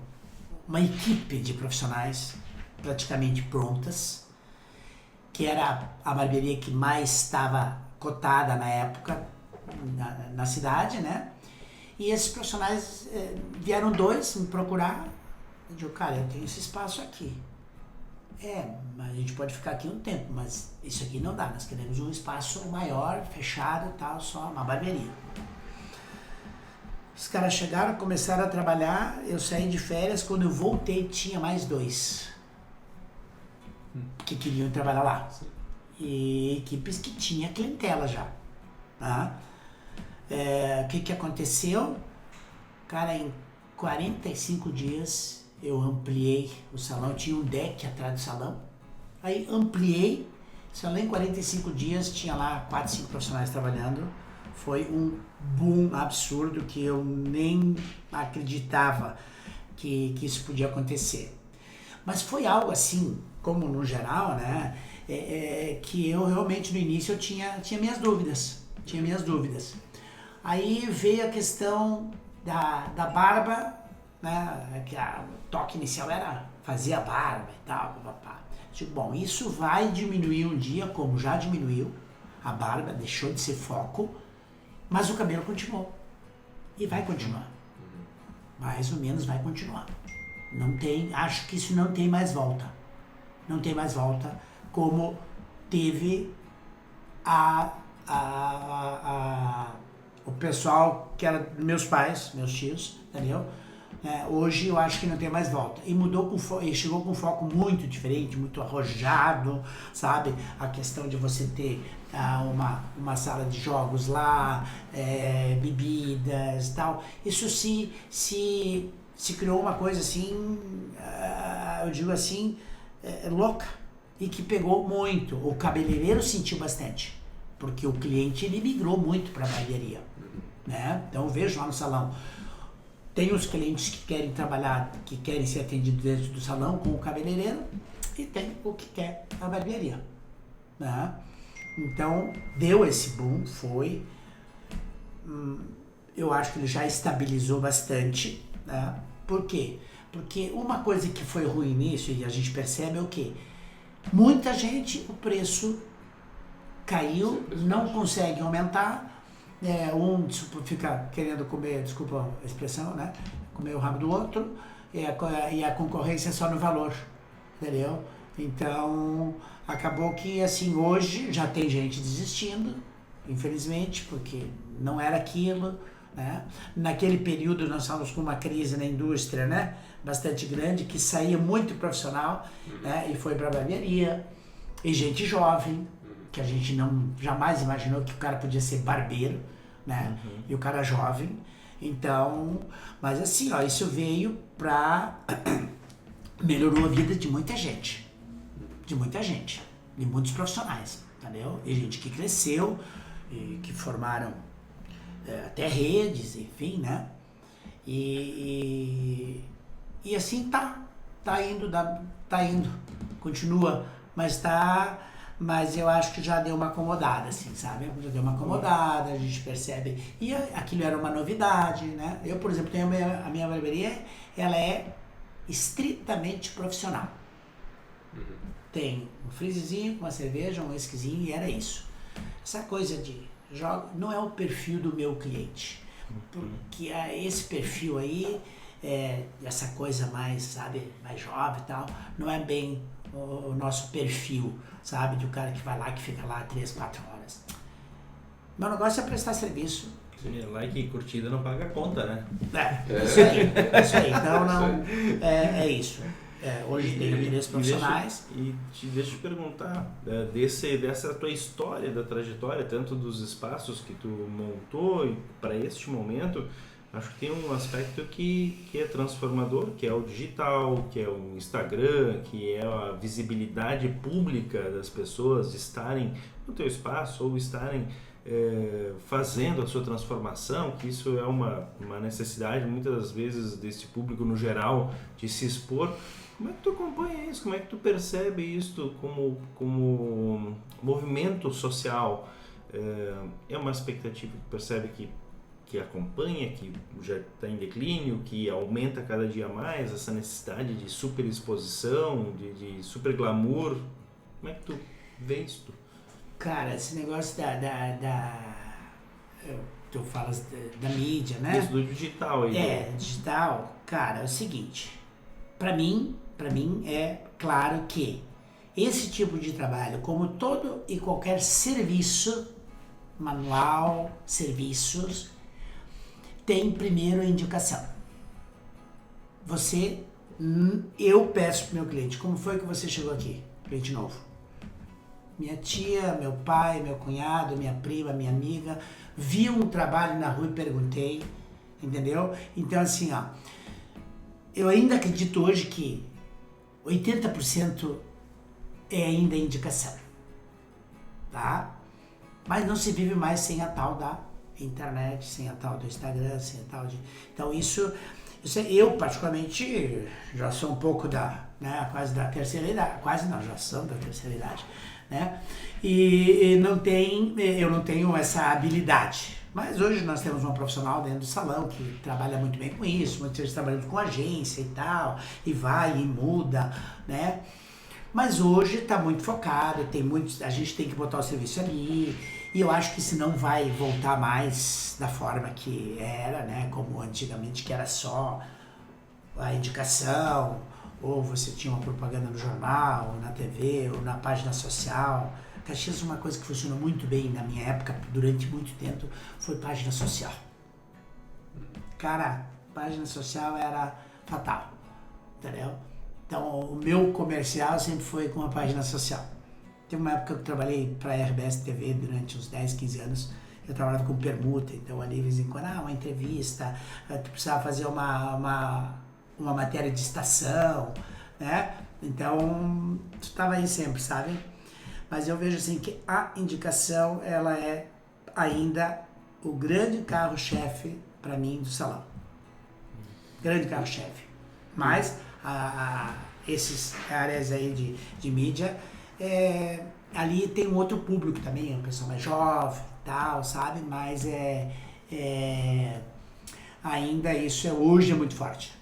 uma equipe de profissionais praticamente prontas, que era a barbearia que mais estava cotada na época na cidade, né? E esses profissionais vieram 2 me procurar. Eu digo, cara, eu tenho esse espaço aqui. Mas a gente pode ficar aqui um tempo, mas isso aqui não dá. Nós queremos um espaço maior, fechado e tal, só uma barbearia. Os caras chegaram, começaram a trabalhar, eu saí de férias, quando eu voltei tinha mais 2 que queriam trabalhar lá. E equipes que tinha clientela já. Tá? O que aconteceu? Cara, em 45 dias eu ampliei o salão, tinha um deck atrás do salão, aí ampliei, salão em 45 dias, tinha lá 4, 5 profissionais trabalhando, foi um boom absurdo que eu nem acreditava que isso podia acontecer. Mas foi algo assim, como no geral, né, que eu realmente no início eu tinha minhas dúvidas, aí veio a questão da barba, né, que o toque inicial era fazer a barba e tal, papapá. Tipo, bom, isso vai diminuir um dia, como já diminuiu, a barba deixou de ser foco, mas o cabelo continuou. E vai continuar. Mais ou menos vai continuar. Acho que isso não tem mais volta. Não tem mais volta, como teve o pessoal que era meus pais, meus tios, entendeu? Hoje eu acho que não tem mais volta. E e chegou com um foco muito diferente, muito arrojado, sabe? A questão de você ter uma sala de jogos lá, bebidas e tal. Isso se criou uma coisa assim, eu digo assim, louca. E que pegou muito. O cabeleireiro sentiu bastante. Porque o cliente ele migrou muito para a barbearia. Né? Então eu vejo lá no salão. Tem os clientes que querem trabalhar, que querem ser atendidos dentro do salão com o cabeleireiro, e tem o que quer a barbearia. Né? Então, deu esse boom, foi. Eu acho que ele já estabilizou bastante. Né? Por quê? Porque uma coisa que foi ruim nisso, e a gente percebe, é o quê? Muita gente, o preço caiu, não consegue aumentar. Um fica querendo comer, desculpa a expressão, né? Comer o rabo do outro, e a concorrência é só no valor, entendeu? Então, acabou que, assim, hoje já tem gente desistindo, infelizmente, porque não era aquilo, né? Naquele período nós estávamos com uma crise na indústria, né? Bastante grande, que saía muito profissional, né? E foi para a barbearia, e gente jovem, que a gente jamais imaginou que o cara podia ser barbeiro, né? E o cara jovem. Então, mas assim, ó, isso veio pra melhorou a vida de muita gente, de muitos profissionais, entendeu? E gente que cresceu, e que formaram até redes, enfim, né? E assim tá indo, continua, mas eu acho que já deu uma acomodada, assim, sabe? Já deu uma acomodada, a gente percebe. E aquilo era uma novidade, né? Eu, por exemplo, tenho a minha barbearia, ela é estritamente profissional. Tem um freezezinho, uma cerveja, um whiskyzinho, e era isso. Essa coisa de jogo não é o perfil do meu cliente. Porque esse perfil aí, essa coisa mais, sabe, mais jovem e tal, não é bem o nosso perfil, sabe, do cara que vai lá, que fica lá 3, 4 horas. Meu negócio é prestar serviço. Sim, like e curtida não paga a conta, né? Isso aí. Então, não, é isso. Hoje tenho 3 profissionais. Deixa eu te perguntar, dessa tua história, da trajetória, tanto dos espaços que tu montou para este momento, acho que tem um aspecto que é transformador, que é o digital, que é o Instagram, que é a visibilidade pública das pessoas estarem no teu espaço ou estarem fazendo a sua transformação, que isso é uma necessidade muitas vezes desse público no geral de se expor. Como é que tu acompanha isso? Como é que tu percebe isso como movimento social? É uma expectativa que tu percebe que acompanha, que já está em declínio, que aumenta cada dia mais essa necessidade de super exposição, de super glamour? Como é que tu vê isso? Cara, esse negócio tu falas da mídia, né? Isso do digital aí. Digital, cara, é o seguinte, pra mim é claro que esse tipo de trabalho, como todo e qualquer serviço, manual, serviços, tem primeiro a indicação. Eu peço pro meu cliente, como foi que você chegou aqui? Cliente novo. Minha tia, meu pai, meu cunhado, minha prima, minha amiga, viu um trabalho na rua e perguntei, entendeu? Então assim, eu ainda acredito hoje que 80% é ainda indicação, tá? Mas não se vive mais sem a tal da internet, sem a tal do Instagram, sem a tal de... Então isso eu particularmente já sou um pouco quase da terceira idade, quase não, já sou da terceira idade, né? E eu não tenho essa habilidade. Mas hoje nós temos uma profissional dentro do salão que trabalha muito bem com isso, muitas vezes trabalhando com agência e tal, e vai e muda, né? Mas hoje está muito focado, a gente tem que botar o serviço ali, e eu acho que isso não vai voltar mais da forma que era, né? Como antigamente, que era só a indicação, ou você tinha uma propaganda no jornal, ou na TV, ou na página social. Caxias, uma coisa que funcionou muito bem na minha época, durante muito tempo, foi página social. Cara, página social era fatal, entendeu? Então, o meu comercial sempre foi com a página social. Teve uma época que eu trabalhei para a RBS TV durante uns 10, 15 anos. Eu trabalhava com permuta, então ali de vez em quando, uma entrevista, tu precisava fazer uma matéria de estação, né? Então, tu estava aí sempre, sabe? Mas eu vejo assim que a indicação, ela é ainda o grande carro-chefe para mim do salão. Grande carro-chefe. Mas esses áreas aí de mídia, ali tem um outro público também, um pessoal mais jovem e tal, sabe? Mas ainda isso hoje é muito forte,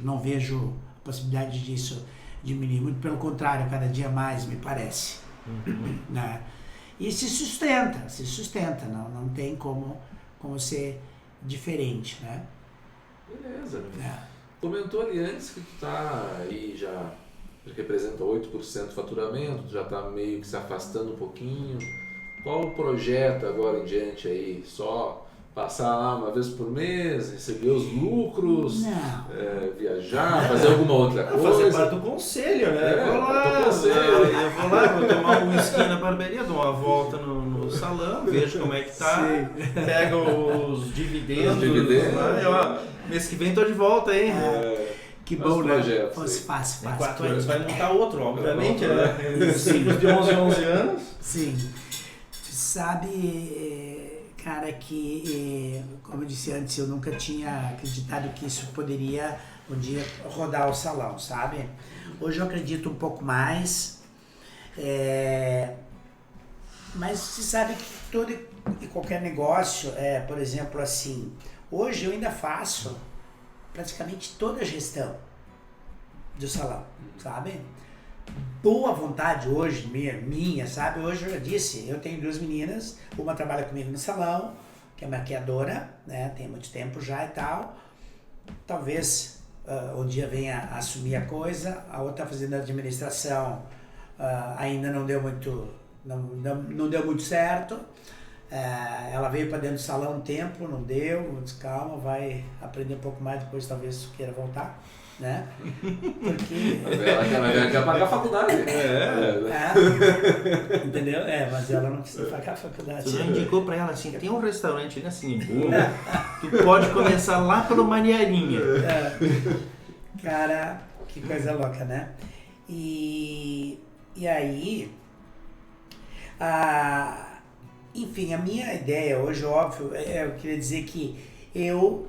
não vejo a possibilidade disso diminuir, muito pelo contrário, cada dia mais, me parece. Né? E se sustenta, não tem como ser diferente, né? Beleza, Comentou ali antes que tu tá aí já representa 8% do faturamento, já tá meio que se afastando um pouquinho. Qual o projeto agora em diante aí? Só passar lá uma vez por mês, receber os lucros, viajar, fazer alguma outra coisa? Fazer parte do conselho, né? Eu vou lá, vou tomar um whisky na barbearia, dou uma volta no salão, vejo como é que tá, pego os dividendos. Mês que vem tô de volta, hein? Que bom, né? Fosse fácil. Em 4 anos vai montar outro, obviamente, né? Ciclos de 11 anos. Sim. Tu sabe, cara, que, como eu disse antes, eu nunca tinha acreditado que isso poderia um dia rodar o salão, sabe? Hoje eu acredito um pouco mais, mas você sabe que todo e qualquer negócio, por exemplo, assim, hoje eu ainda faço praticamente toda a gestão do salão, sabe? Boa vontade hoje, minha, sabe? Hoje eu já disse, eu tenho 2 meninas, uma trabalha comigo no salão, que é maquiadora, né? Tem muito tempo já e tal. Talvez um dia venha assumir a coisa, a outra fazendo administração, ainda não deu muito certo. Ela veio para dentro do salão um tempo, não deu, disse, calma, vai aprender um pouco mais, depois talvez queira voltar. né? Porque... Ela quer pagar a faculdade. Entendeu? Mas ela não precisa pagar a faculdade. Você já indicou pra ela assim, tem um restaurante ali assim, tu pode começar lá pelo Maniarinha. Cara, que coisa louca, né? E aí, enfim, a minha ideia hoje, óbvio, eu queria dizer que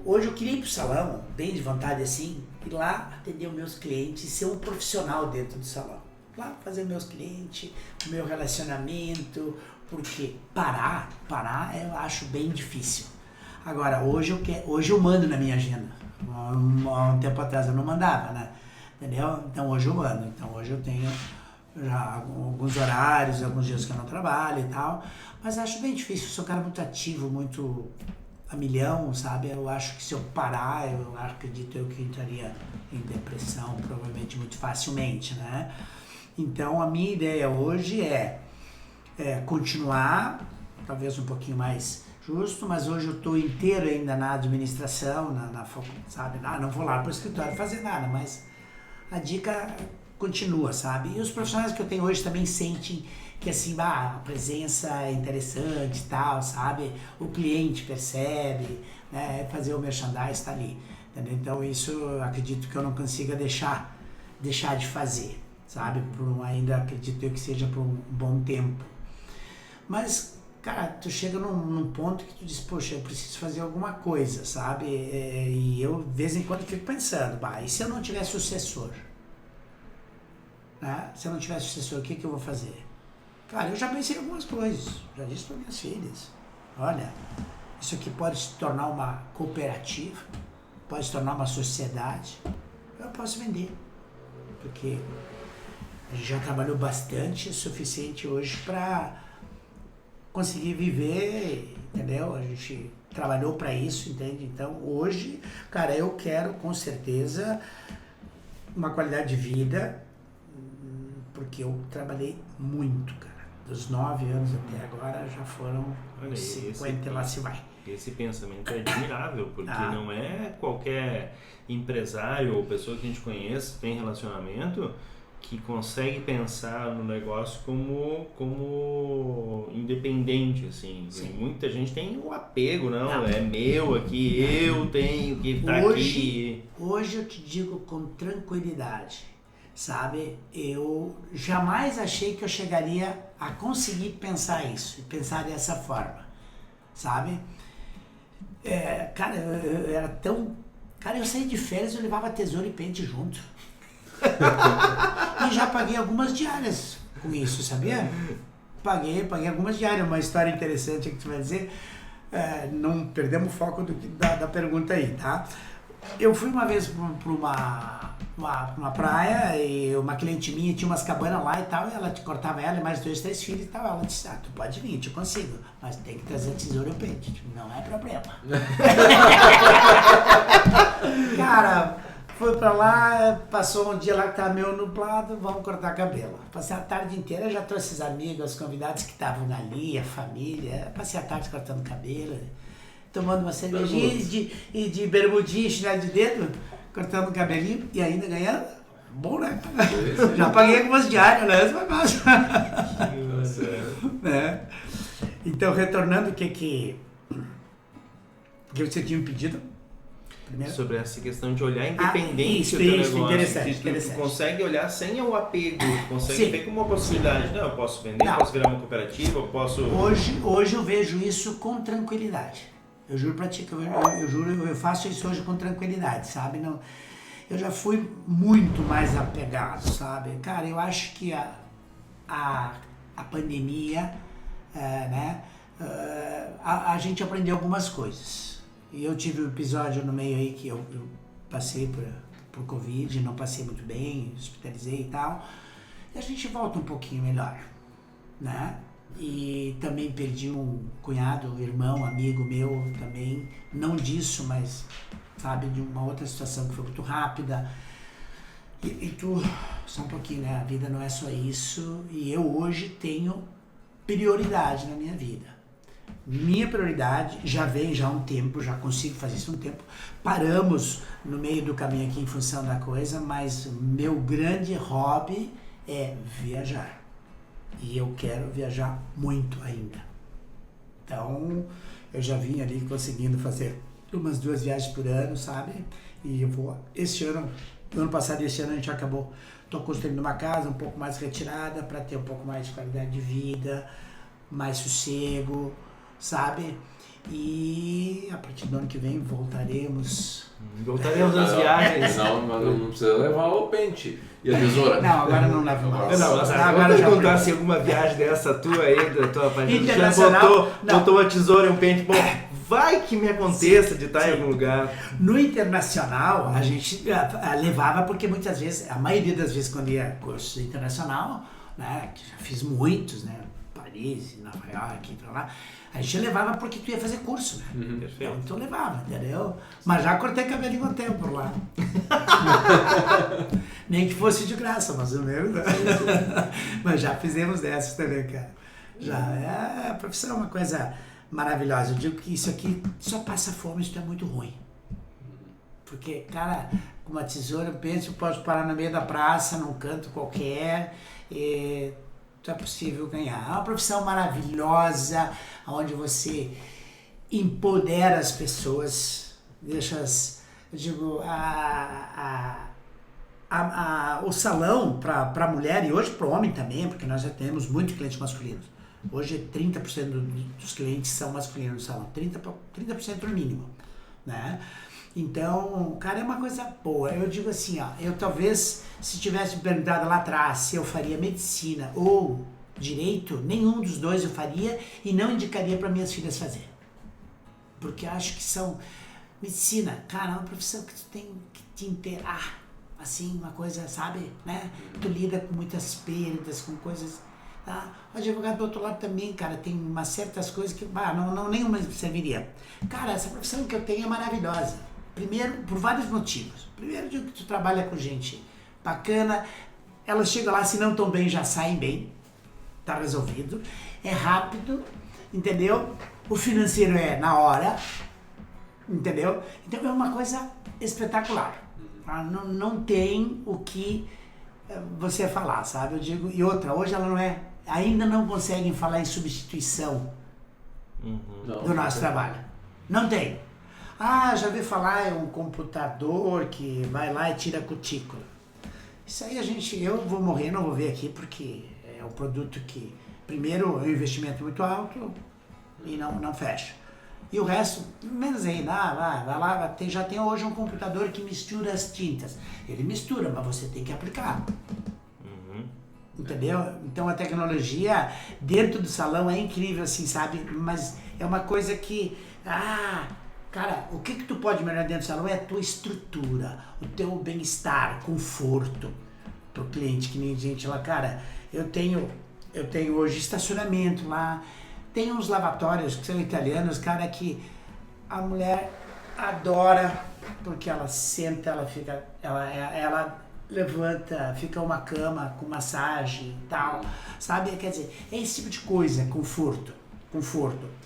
hoje eu queria ir pro salão, bem de vontade assim, ir lá atender os meus clientes e ser um profissional dentro do salão. Lá fazer meus clientes, o meu relacionamento, porque parar eu acho bem difícil. Agora, hoje eu mando na minha agenda. Há um tempo atrás eu não mandava, né? Entendeu? Então hoje eu mando. Então hoje eu tenho já alguns horários, alguns dias que eu não trabalho e tal. Mas acho bem difícil. Eu sou um cara muito ativo, muito a milhão, sabe? Eu acho que se eu parar, eu acredito eu que entraria em depressão, provavelmente muito facilmente, né? Então a minha ideia hoje é continuar, talvez um pouquinho mais justo, mas hoje eu estou inteiro ainda na administração, sabe? Não vou lá para o escritório fazer nada, mas a dica continua, sabe? E os profissionais que eu tenho hoje também sentem que assim, a presença é interessante e tal, sabe? O cliente percebe, né? Fazer o merchandising está ali, entendeu? Então isso eu acredito que eu não consiga deixar de fazer, sabe? Ainda acredito eu que seja por um bom tempo. Mas cara, tu chega num ponto que tu diz, poxa, eu preciso fazer alguma coisa, sabe? E eu, de vez em quando, fico pensando, e se eu não tiver sucessor? Né? Se eu não tiver sucessor, o que eu vou fazer? Cara, eu já pensei em algumas coisas, já disse para minhas filhas, olha, isso aqui pode se tornar uma cooperativa, pode se tornar uma sociedade, eu posso vender, porque a gente já trabalhou bastante, o suficiente hoje para conseguir viver, entendeu? A gente trabalhou para isso, entende? Então, hoje, cara, eu quero com certeza uma qualidade de vida, porque eu trabalhei muito, cara. Dos 9 anos até agora já foram 50 e lá se vai. Esse pensamento é admirável, porque não é qualquer empresário ou pessoa que a gente conhece, tem relacionamento, que consegue pensar no negócio como independente, assim. Muita gente tem o apego, é meu aqui, eu tenho que estar aqui. Hoje eu te digo com tranquilidade, sabe? Eu jamais achei que eu chegaria a conseguir pensar isso, pensar dessa forma, sabe? Cara, eu era tão... Cara, eu saí de férias, eu levava tesoura e pente junto. E já paguei algumas diárias com isso, sabia? Paguei algumas diárias. Uma história interessante que tu vai dizer, não perdemos o foco da pergunta aí, tá? Eu fui uma vez para uma praia e uma cliente minha tinha umas cabanas lá e tal, e ela cortava ela e mais 2, 3 filhos e tal. Ela disse, tu pode vir, eu te consigo, mas tem que trazer tesoura e o pente. Não é problema. Cara, foi pra lá, passou um dia lá que tava meio nublado, vamos cortar cabelo. Passei a tarde inteira, já trouxe os amigos, os convidados que estavam ali, a família. Passei a tarde cortando cabelo, tomando uma cervejinha e de bermudinha, chinelo de dedo, cortando o cabelinho e ainda ganhando. Bom, né? Já paguei algumas diárias, né? Isso foi massa. Né? Então, retornando, o que você tinha me pedido? Primeiro? Sobre essa questão de olhar independente do teu negócio. Interessante. Tu consegue olhar sem o apego, consegue ver como uma possibilidade. Não, eu posso vender, posso virar uma cooperativa, eu posso... Hoje eu vejo isso com tranquilidade. Eu juro pra ti que eu faço isso hoje com tranquilidade, sabe? Não, eu já fui muito mais apegado, sabe? Cara, eu acho que a pandemia, né? A gente aprendeu algumas coisas. E eu tive um episódio no meio aí que eu passei por Covid, não passei muito bem, hospitalizei e tal. E a gente volta um pouquinho melhor, né? E também perdi um cunhado, um irmão, amigo meu também, não disso, mas, sabe, de uma outra situação que foi muito rápida. E tu, só um pouquinho, né? A vida não é só isso. E eu hoje tenho prioridade na minha vida. Minha prioridade já vem já há um tempo, já consigo fazer isso há um tempo. Paramos no meio do caminho aqui em função da coisa, mas meu grande hobby é viajar. E eu quero viajar muito ainda. Então, eu já vim ali conseguindo fazer umas 2 viagens por ano, sabe? E eu vou, ano passado e esse ano a gente acabou, estou construindo uma casa um pouco mais retirada para ter um pouco mais de qualidade de vida, mais sossego, sabe? E a partir do ano que vem voltaremos às viagens. Não, mas não precisa levar o pente e a tesoura. Não, agora não levo mais. Agora já contar se alguma viagem dessa tua aí, da tua página, internacional, botou uma tesoura e um pente, bom, vai que me aconteça de estar em algum lugar. No internacional, a gente levava, porque muitas vezes, a maioria das vezes quando ia curso internacional, né, que já fiz muitos, né, Paris, Nova York, pra lá, a gente levava porque tu ia fazer curso, né? Perfeito. Então levava, entendeu? Mas já cortei cabelo em um tempo lá. Nem que fosse de graça, mais ou menos. Né? Mas já fizemos dessas também, cara. Já a profissão é uma coisa maravilhosa. Eu digo que isso aqui só passa fome, isso é muito ruim. Porque, cara, com uma tesoura, eu penso, eu posso parar no meio da praça, num canto qualquer, e é possível ganhar. É uma profissão maravilhosa, onde você empodera as pessoas, deixa-as, eu digo, o salão para a mulher e hoje para o homem também, porque nós já temos muitos clientes masculinos. Hoje 30% dos clientes são masculinos no salão, 30% no mínimo, né? Então, cara, é uma coisa boa. Eu digo assim, ó, eu talvez, se tivesse me perguntado lá atrás se eu faria medicina ou direito, nenhum dos dois eu faria e não indicaria para minhas filhas fazer. Porque acho que são... Medicina, cara, é uma profissão que tu tem que te inteirar, assim, uma coisa, sabe, né? Tu lida com muitas perdas, com coisas... Tá? O advogado do outro lado também, cara, tem umas certas coisas que, nenhuma serviria. Cara, essa profissão que eu tenho é maravilhosa. Primeiro, por vários motivos. Primeiro, digo que tu trabalha com gente bacana, elas chegam lá, se não estão bem, já saem bem, tá resolvido. É rápido, entendeu? O financeiro é na hora, entendeu? Então é uma coisa espetacular. Tá? Não tem o que você falar, sabe? Eu digo, e outra, hoje ela não é, ainda não conseguem falar em substituição do nosso trabalho. Não tem. Ah, já ouvi falar, é um computador que vai lá e tira a cutícula. Isso aí eu vou morrer, não vou ver aqui, porque é um produto que, primeiro, é um investimento muito alto e não fecha. E o resto, menos aí, vai lá, já tem hoje um computador que mistura as tintas. Ele mistura, mas você tem que aplicar. Entendeu? Então a tecnologia dentro do salão é incrível, assim, sabe? Mas é uma coisa que, cara, o que tu pode melhorar dentro do salão é a tua estrutura, o teu bem-estar, conforto pro cliente, que nem gente lá, cara, eu tenho hoje estacionamento lá, tem uns lavatórios que são italianos, cara, que a mulher adora, porque ela senta, ela levanta, fica uma cama com massagem e tal, sabe? Quer dizer, é esse tipo de coisa, conforto.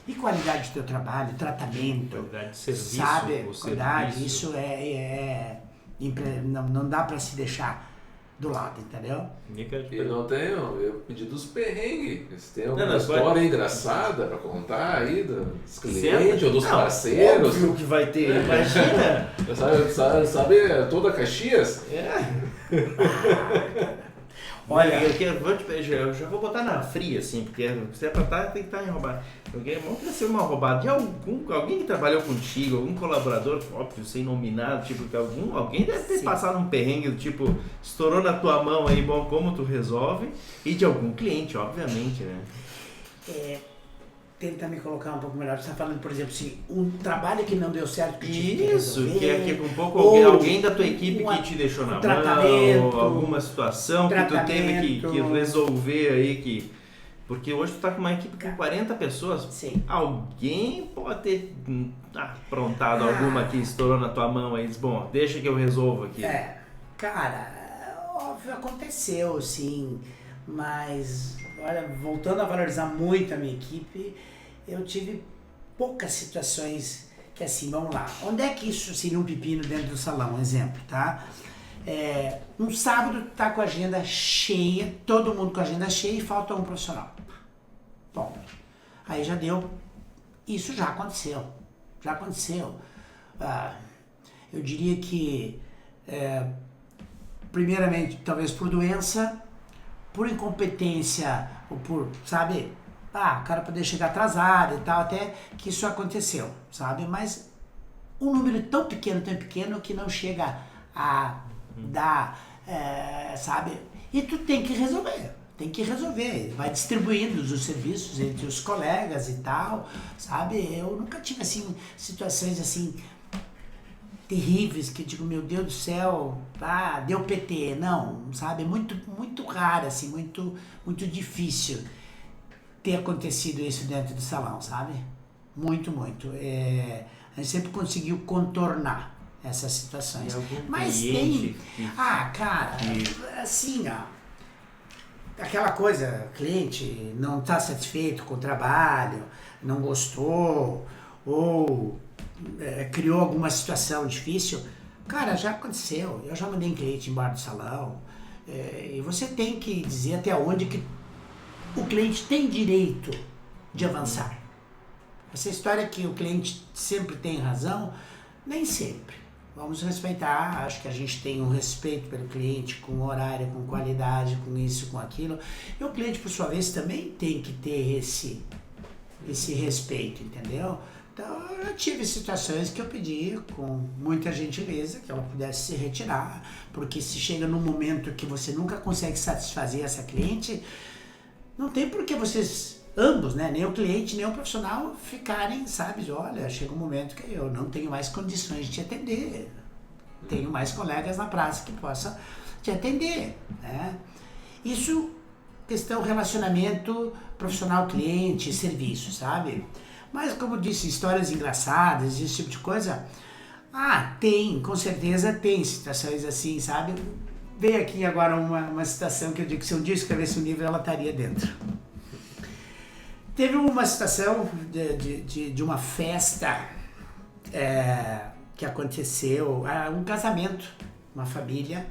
E qualidade do teu trabalho, tratamento, qualidade de serviço, sabe? Qualidade, isso não dá para se deixar do lado, entendeu? E não tenho, eu pedi dos perrengues. Se tem alguma história engraçada para contar aí dos clientes ou dos parceiros. Óbvio que vai ter, imagina. Sabe toda Caxias? Olha, eu já vou botar na fria, assim, porque se é pra estar, tem que estar enrobado. Vamos ver se uma roubada de alguém que trabalhou contigo, algum colaborador, óbvio, sem nominado, tipo, que alguém deve ter passado um perrengue do tipo, estourou na tua mão aí, bom, como tu resolve, e de algum cliente, obviamente, né? Tenta me colocar um pouco melhor. Você está falando, por exemplo, se um trabalho que não deu certo, isso, que é um pouco alguém da tua equipe que te deixou na mão, alguma situação que tu teve que resolver aí, porque hoje tu tá com uma equipe com 40 pessoas. Sim. Alguém pode ter aprontado alguma que estourou na tua mão aí, diz, bom, deixa que eu resolvo aqui. Cara, óbvio, aconteceu, sim, mas olha, voltando a valorizar muito a minha equipe, eu tive poucas situações que assim, vamos lá, onde é que isso seria um pepino dentro do salão? Um exemplo, tá? Um sábado tá com a agenda cheia, todo mundo com a agenda cheia e falta um profissional. Bom, aí já deu, isso já aconteceu. Eu diria que, primeiramente, talvez por doença, por incompetência, ou por, sabe, o cara poder chegar atrasado e tal, até que isso aconteceu, sabe? Mas um número tão pequeno que não chega a dar, sabe? E tu tem que resolver, vai distribuindo os serviços entre os colegas e tal, sabe? Eu nunca tive, assim, situações, assim, terríveis, que eu digo, meu Deus do céu, deu PT, não, sabe? Muito raro, assim, muito difícil ter acontecido isso dentro do salão, sabe? Muito. A gente sempre conseguiu contornar essas situações. Mas tem... cara, assim, aquela coisa, cliente não está satisfeito com o trabalho, não gostou, ou criou alguma situação difícil, cara, já aconteceu. Eu já mandei cliente embora do salão, e você tem que dizer até onde que o cliente tem direito de avançar. Essa história que o cliente sempre tem razão, nem sempre. Vamos respeitar, acho que a gente tem um respeito pelo cliente, com horário, com qualidade, com isso, com aquilo. E o cliente, por sua vez, também tem que ter esse respeito, entendeu? Então, eu tive situações que eu pedi com muita gentileza que ela pudesse se retirar, porque se chega num momento que você nunca consegue satisfazer essa cliente, não tem por que vocês, ambos, né, nem o cliente, nem o profissional, ficarem, sabe, olha, chega um momento que eu não tenho mais condições de te atender, tenho mais colegas na praça que possam te atender, né? Isso, questão relacionamento profissional-cliente, serviço, sabe? Mas, como eu disse, histórias engraçadas, esse tipo de coisa, tem, com certeza tem situações assim, sabe? Veio aqui agora uma situação que eu digo que se um dia escrevesse um livro, ela estaria dentro. Teve uma situação de uma festa que aconteceu, um casamento, uma família,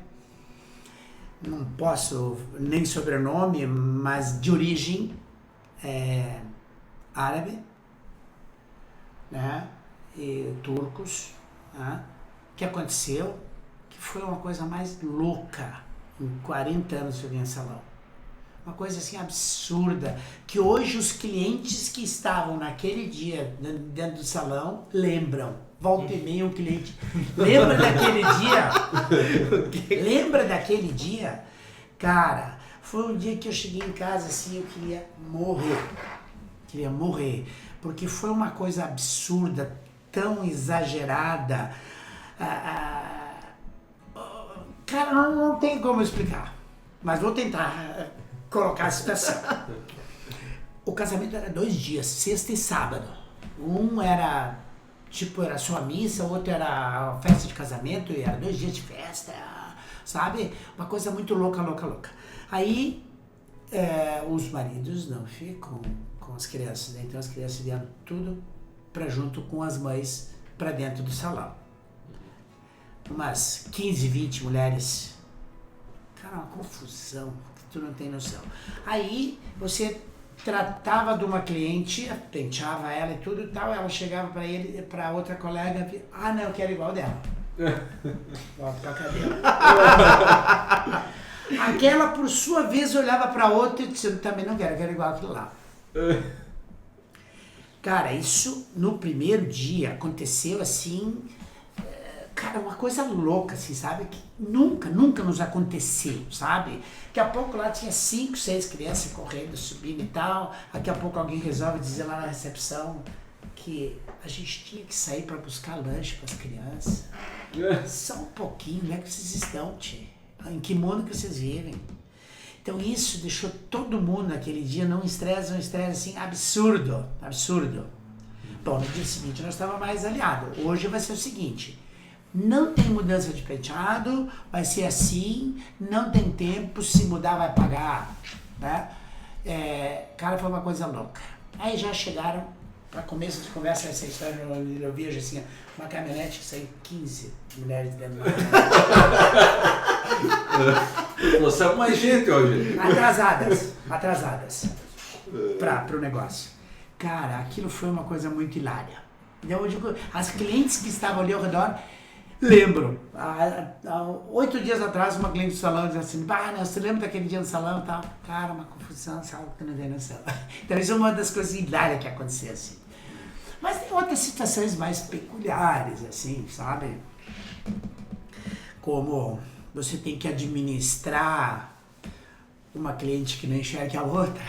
não posso nem sobrenome, mas de origem árabe, né, e turcos, né, que aconteceu, que foi uma coisa mais louca em 40 anos que eu vim em salão. Uma coisa assim absurda, que hoje os clientes que estavam naquele dia dentro do salão lembram. Volta e meia um cliente lembra daquele dia? Cara, foi um dia que eu cheguei em casa assim, eu queria morrer, porque foi uma coisa absurda, tão exagerada, cara, não tem como explicar, mas vou tentar colocar a situação. O casamento era 2 dias, sexta e sábado. Um era só a missa, o outro era a festa de casamento, e era 2 dias de festa, sabe? Uma coisa muito louca. Aí, os maridos não ficam com as crianças, né? Então as crianças vieram tudo para junto com as mães para dentro do salão. Umas 15, 20 mulheres. Cara, uma confusão, que tu não tem noção. Aí você tratava de uma cliente, penteava ela e tudo e tal, ela chegava para outra colega, não, eu quero igual dela. Volta pra cadeira. Aquela, por sua vez, olhava para outra e disse, eu também não quero igual aquilo lá. Cara, isso no primeiro dia aconteceu assim, cara, uma coisa louca, assim, sabe? Que nunca nos aconteceu, sabe? Daqui a pouco lá tinha 5, 6 crianças correndo, subindo e tal. Daqui a pouco alguém resolve dizer lá na recepção que a gente tinha que sair para buscar lanche para as crianças. Só um pouquinho, né? Que vocês estão, tchê? Em que mundo que vocês vivem? Então isso deixou todo mundo naquele dia num estresse assim, absurdo. Bom, no dia seguinte nós estávamos mais aliados. Hoje vai ser o seguinte, não tem mudança de penteado, vai ser assim, não tem tempo, se mudar vai pagar, né? Cara, foi uma coisa louca. Aí já chegaram para começo de conversa, essa história, eu vejo assim, uma caminhonete que sai 15 mulheres dentro da Você é mais gente hoje. Atrasadas para o negócio. Cara, aquilo foi uma coisa muito hilária. Eu digo, as clientes que estavam ali ao redor, lembro, há 8 dias atrás, uma cliente do salão dizia assim, você lembra daquele dia no salão e tal? Cara, uma confusão, sabe, que não tem noção. Então isso é uma das coisas hilárias que aconteceu, assim. Mas tem outras situações mais peculiares, assim, sabe? Como você tem que administrar uma cliente que não enxerga a outra.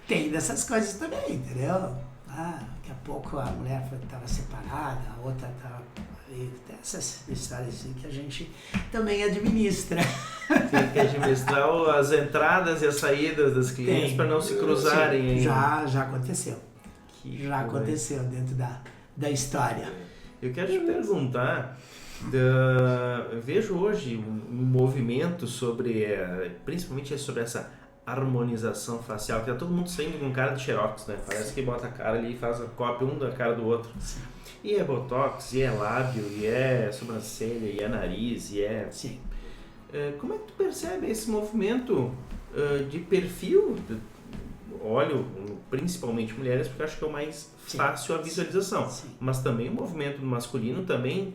Tem dessas coisas também, entendeu? Daqui a pouco a mulher estava separada, a outra estava... Tem essas histórias assim que a gente também administra. Tem que administrar as entradas e as saídas das clientes para não se cruzarem. Já aconteceu. Já aconteceu dentro da história. Eu quero te perguntar, eu vejo hoje um movimento sobre, principalmente sobre essa harmonização facial, que tá todo mundo saindo com cara de xerox, né? Parece que bota a cara ali e faz a cópia um da cara do outro. Sim. E é botox, e é lábio, e é sobrancelha, e é nariz, e é... Sim. Como é que tu percebe esse movimento de perfil? Olho principalmente mulheres, porque acho que é o mais fácil a visualização. Sim. Mas também o movimento masculino também.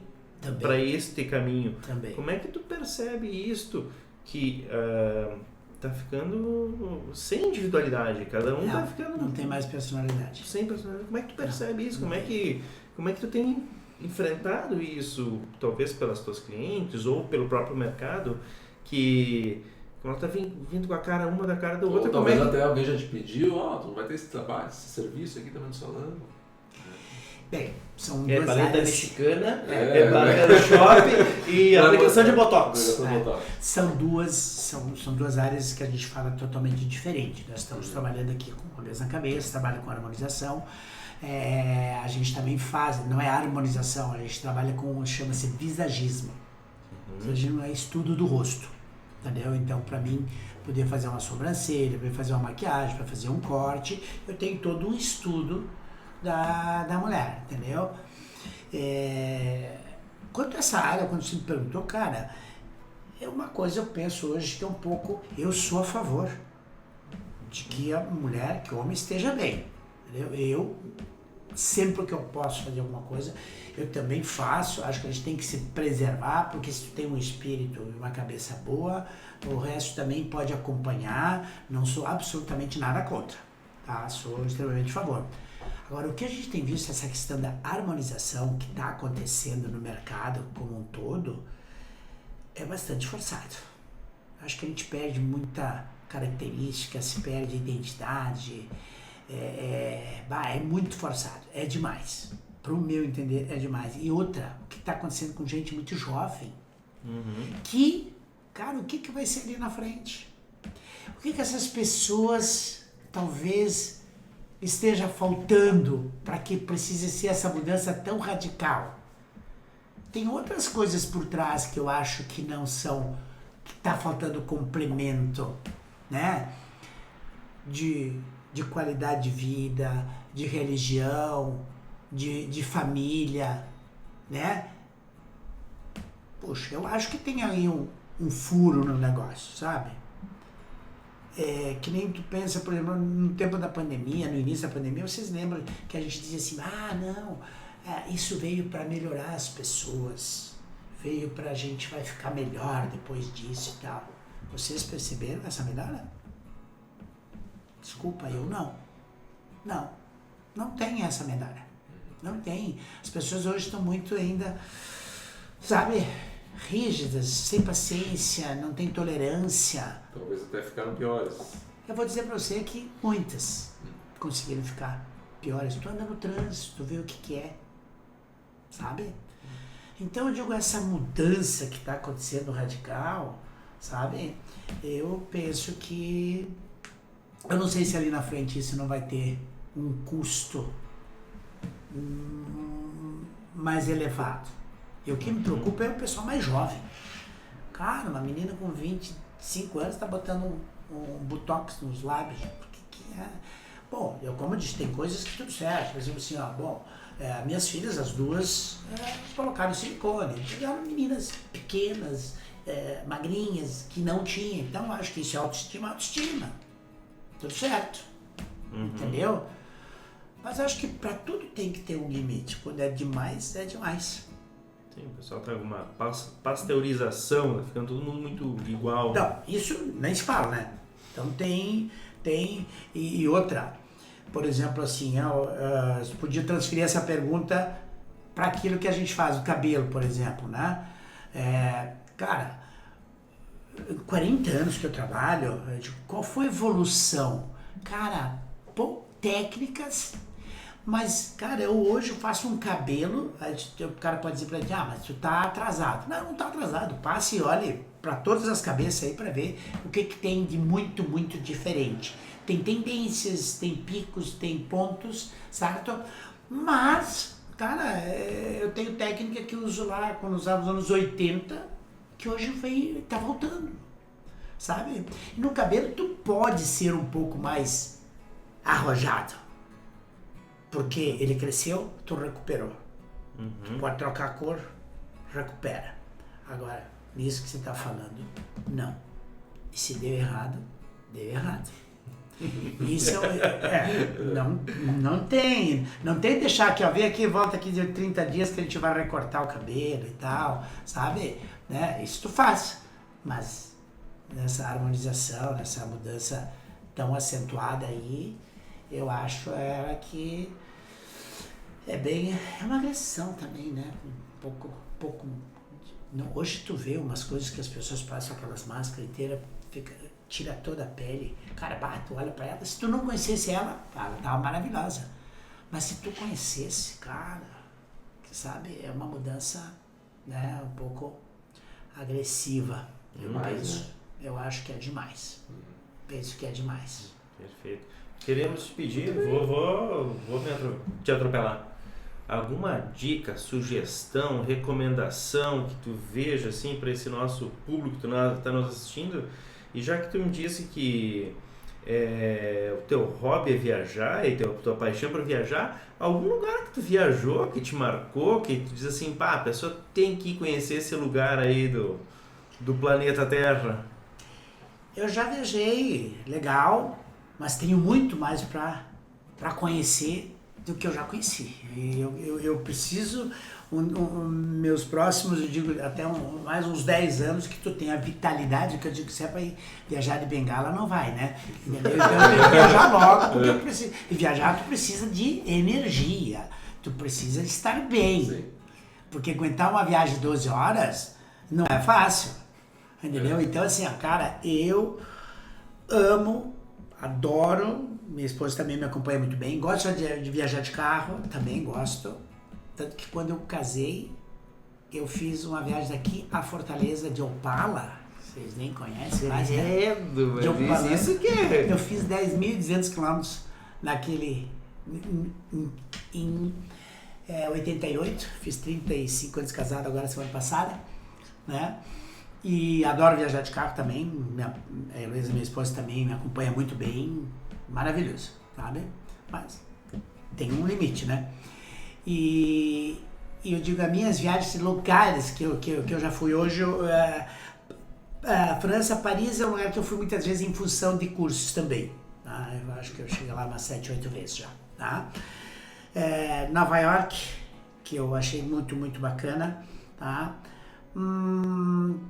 Para este caminho. Também. Como é que tu percebe isto que tá ficando sem individualidade? Cada um tá ficando... Não tem mais personalidade. Sem personalidade. Como é que tu percebe isso? Como é que tu tem enfrentado isso, talvez pelas tuas clientes ou pelo próprio mercado, que ela tá vindo com a cara uma da cara da outra? Talvez até alguém já te pediu, tu não vai ter esse trabalho, esse serviço aqui também no salão. Bem, são duas paleta áreas... mexicana, paleta shopping e aplicação de botox. São duas áreas que a gente fala totalmente diferente. Nós estamos trabalhando aqui com olhos na cabeça, trabalha com harmonização. A gente também faz, não é harmonização, a gente trabalha com, chama-se visagismo. Visagismo é estudo do rosto, entendeu? Então, para mim, poder fazer uma sobrancelha, para fazer uma maquiagem, para fazer um corte, eu tenho todo um estudo da mulher, entendeu? Quanto a essa área, quando você me perguntou, cara, é uma coisa eu penso hoje que é um pouco, eu sou a favor de que a mulher, que o homem esteja bem, entendeu? Eu, sempre que eu posso fazer alguma coisa, eu também faço, acho que a gente tem que se preservar, porque se tu tem um espírito e uma cabeça boa, o resto também pode acompanhar, não sou absolutamente nada contra, tá? Sou extremamente a favor. Agora, o que a gente tem visto, essa questão da harmonização que está acontecendo no mercado como um todo, é bastante forçado. Acho que a gente perde muita característica, se perde identidade, é muito forçado, é demais. Para o meu entender, é demais. E outra, o que está acontecendo com gente muito jovem, que, cara, o que vai ser ali na frente? O que essas pessoas, talvez... esteja faltando para que precise ser essa mudança tão radical. Tem outras coisas por trás que eu acho que não são, que está faltando complemento, né? De qualidade de vida, de religião, de família, né? Poxa, eu acho que tem aí um furo no negócio, sabe? Que nem tu pensa, por exemplo, no tempo da pandemia, no início da pandemia, vocês lembram que a gente dizia assim, isso veio para melhorar as pessoas, veio para a gente vai ficar melhor depois disso e tal. Vocês perceberam essa melhora? Desculpa, eu não. Não tem essa melhora. Não tem. As pessoas hoje estão muito ainda, sabe... rígidas, sem paciência, não tem tolerância. Talvez até ficaram piores. Eu vou dizer pra você que muitas conseguiram ficar piores. Tu anda no trânsito, tu vê o que é, sabe? Então eu digo, essa mudança que está acontecendo radical, sabe? Eu penso que... eu não sei se ali na frente isso não vai ter um custo mais elevado. E o que me preocupa é o pessoal mais jovem. Cara, uma menina com 25 anos está botando um botox nos lábios. Bom, eu como eu disse, tem coisas que tudo certo. Por exemplo assim, minhas filhas, as duas, colocaram silicone. Pegaram meninas pequenas, magrinhas, que não tinham. Então, acho que isso é autoestima. Tudo certo. Entendeu? Mas acho que para tudo tem que ter um limite. Quando é demais, é demais. Sim, o pessoal tá com uma pasteurização, ficando todo mundo muito igual. Não, isso nem se fala, né? Então tem e outra, por exemplo, assim, você podia transferir essa pergunta para aquilo que a gente faz, o cabelo, por exemplo, né? Cara, 40 anos que eu trabalho, qual foi a evolução? Cara, técnicas. Mas, cara, eu hoje faço um cabelo, o cara pode dizer pra mim, mas tu tá atrasado. Não tá atrasado. Passe e olhe para todas as cabeças aí para ver o que tem de muito, muito diferente. Tem tendências, tem picos, tem pontos, certo? Mas, cara, eu tenho técnica que eu uso lá quando usava nos anos 80, que hoje tá voltando, sabe? E no cabelo tu pode ser um pouco mais arrojado. Porque ele cresceu, tu recuperou. Tu pode trocar a cor, recupera. Agora, nisso que você está falando, não. E se deu errado, deu errado. Isso não tem deixar aqui, vem aqui, volta aqui de 30 dias que a gente vai recortar o cabelo e tal, sabe? Né? Isso tu faz. Mas nessa harmonização, nessa mudança tão acentuada aí, eu acho que é uma agressão também, né? Um pouco. Hoje tu vê umas coisas que as pessoas passam aquelas máscaras inteiras, tira toda a pele. Cara, tu olha pra ela, se tu não conhecesse ela tava maravilhosa. Mas se tu conhecesse, cara, sabe, é uma mudança, né, um pouco agressiva. Eu acho que é demais. Penso que é demais. Perfeito. Queremos te pedir, vou te atropelar. Alguma dica, sugestão, recomendação que tu veja assim para esse nosso público que está nos assistindo? E já que tu me disse que o teu hobby é viajar e tua paixão por viajar, algum lugar que tu viajou, que te marcou, que tu diz assim, a pessoa tem que conhecer esse lugar aí do planeta Terra? Eu já viajei, legal, mas tenho muito mais para conhecer do que eu já conheci. Eu preciso, meus próximos, eu digo, até mais uns 10 anos que tu tenha a vitalidade, que eu digo que se é para ir viajar de bengala, não vai, né? Então eu tenho que viajar logo, porque eu preciso. E viajar tu precisa de energia, tu precisa estar bem. Sim. Porque aguentar uma viagem de 12 horas não é fácil, entendeu? Então assim, cara, eu amo, adoro, minha esposa também me acompanha muito bem, gosto de viajar de carro, também gosto, tanto que quando eu casei, eu fiz uma viagem daqui a Fortaleza de Opala, vocês nem conhecem, mas de Opala, isso que é? Eu fiz 10.200 quilômetros naquele, em 88, fiz 35 anos casado agora semana passada, né? E adoro viajar de carro também, a Heloísa, minha esposa, também me acompanha muito bem, maravilhoso, sabe? Mas tem um limite, né? E eu digo, as minhas viagens, lugares que eu já fui hoje, a França, Paris é um lugar que eu fui muitas vezes em função de cursos também, tá? Eu acho que eu cheguei lá umas 7, 8 vezes já, tá? Nova York, que eu achei muito, muito bacana, tá?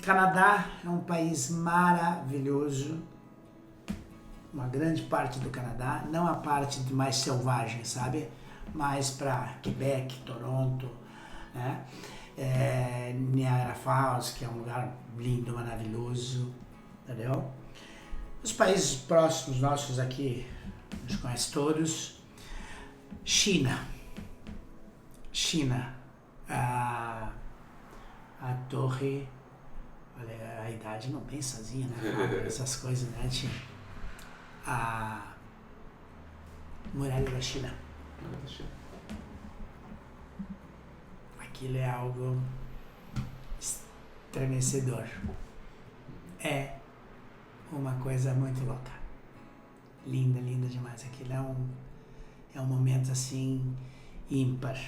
Canadá é um país maravilhoso, uma grande parte do Canadá, não a parte de mais selvagem, sabe? Mais para Quebec, Toronto, né? Niagara Falls, que é um lugar lindo, maravilhoso, entendeu? Os países próximos nossos aqui, a gente conhece todos. China, a torre, olha, a idade não pensa sozinha, né? Essas coisas, né? A muralha da China. Aquilo é algo estremecedor. É uma coisa muito louca. Linda, linda demais. Aquilo é um momento assim ímpar.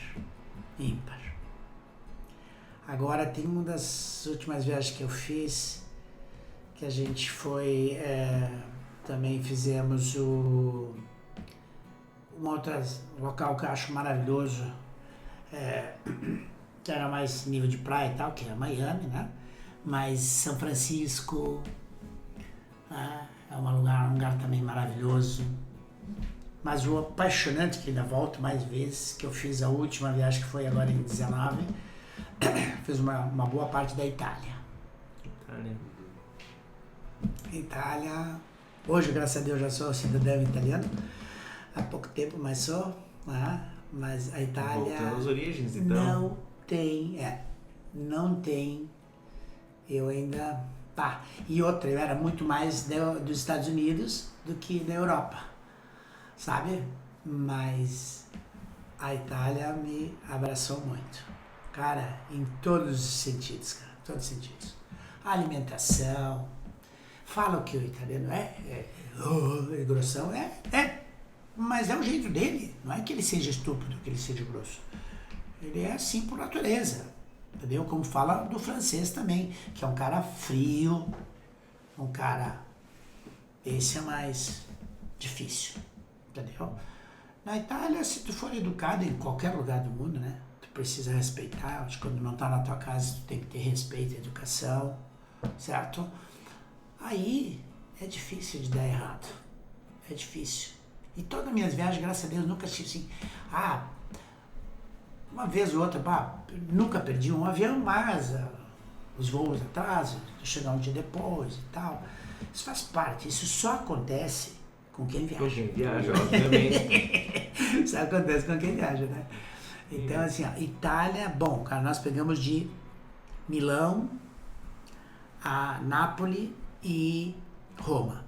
Agora tem uma das últimas viagens que eu fiz, que a gente foi, também fizemos um outro local que eu acho maravilhoso, que era mais nível de praia e tal, que era Miami, né? Mas São Francisco é um lugar também maravilhoso. Mas o apaixonante, que ainda volto mais vezes, que eu fiz a última viagem, que foi agora em 19, fiz uma boa parte da Itália. Itália. Hoje, graças a Deus, já sou cidadão italiano. Há pouco tempo, mas sou. Mas a Itália... Voltando às origens, então. Não tem. Eu ainda... E outra, eu era muito mais dos Estados Unidos do que da Europa, sabe? Mas a Itália me abraçou muito. Cara, em todos os sentidos, cara. Todos os sentidos. A alimentação. Fala o que o italiano é grossão, mas é o jeito dele. Não é que ele seja estúpido, que ele seja grosso. Ele é assim por natureza, entendeu? Como fala do francês também, que é um cara frio, esse é mais difícil, entendeu? Na Itália, se tu for educado em qualquer lugar do mundo, né? Tu precisa respeitar, acho que quando não tá na tua casa, tu tem que ter respeito e educação, certo? Aí é difícil de dar errado, é difícil. E todas as minhas viagens, graças a Deus, nunca tive assim, uma vez ou outra, nunca perdi um avião, mas os voos atrasam, chegar um dia depois e tal. Isso faz parte, isso só acontece com quem viaja. Com quem viaja, obviamente. Isso acontece com quem viaja, né? Então, assim, Itália, bom, cara, nós pegamos de Milão a Nápoles e Roma,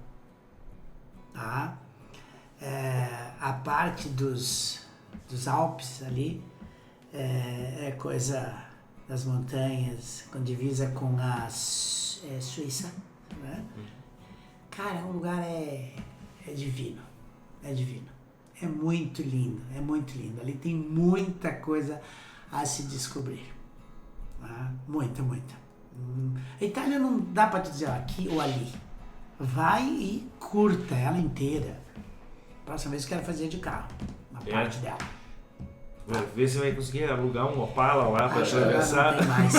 tá? A parte dos Alpes ali é coisa das montanhas, com divisa com a Suíça, né? Cara, o lugar é divino, é muito lindo, ali tem muita coisa a se descobrir, tá? Muita. A Itália não dá para te dizer aqui ou ali, vai e curta ela inteira. Próxima vez eu quero fazer de carro, uma parte dela. Vai ver se vai conseguir alugar um Opala lá para atravessar. Não tem mais.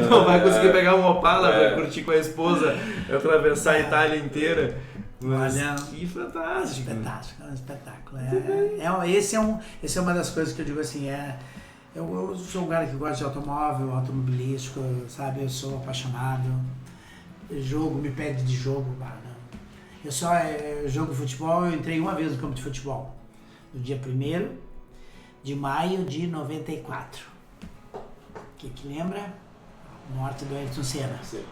Não vai conseguir pegar um Opala para curtir com a esposa, atravessar a Itália inteira. Mas que fantástico. É um espetáculo. Esse é uma das coisas que eu digo assim, eu sou um cara que gosta de automóvel, automobilístico, sabe? Eu sou apaixonado. Jogo, me pede de jogo, eu só jogo futebol, eu entrei uma vez no campo de futebol, no dia 1º de maio de 94. Que lembra? Morte do Ayrton Senna. Sim.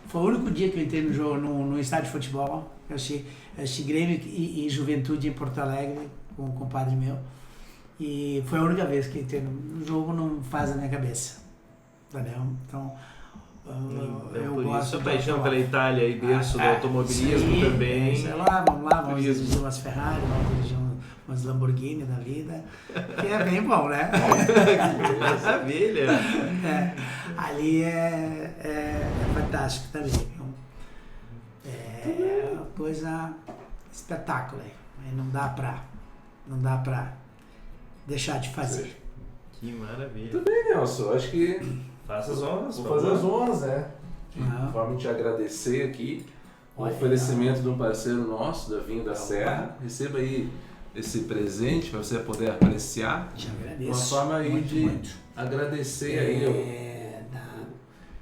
Foi o único dia que eu entrei no jogo, no estádio de futebol. Eu assisti Grêmio e Juventude em Porto Alegre com um compadre meu. E foi a única vez que eu entrei no jogo, não faz a minha cabeça. Entendeu? Então, eu por gosto isso a paixão pela Itália e berço do automobilismo sim, também. Vamos dirigir umas Ferrari, vamos dirigir umas Lamborghini da vida, que é bem bom, né? Maravilha! Ali é fantástico também. É uma coisa espetáculo. Não dá pra deixar de fazer. Que maravilha! Tudo bem, Nelson, acho que faça as honras. Vou fazer as honras, né? De forma de te agradecer aqui o oferecimento de um parceiro nosso, da Vinho da Serra. Receba aí esse presente para você poder apreciar. Te agradeço. Uma forma aí muito. Agradecer aí.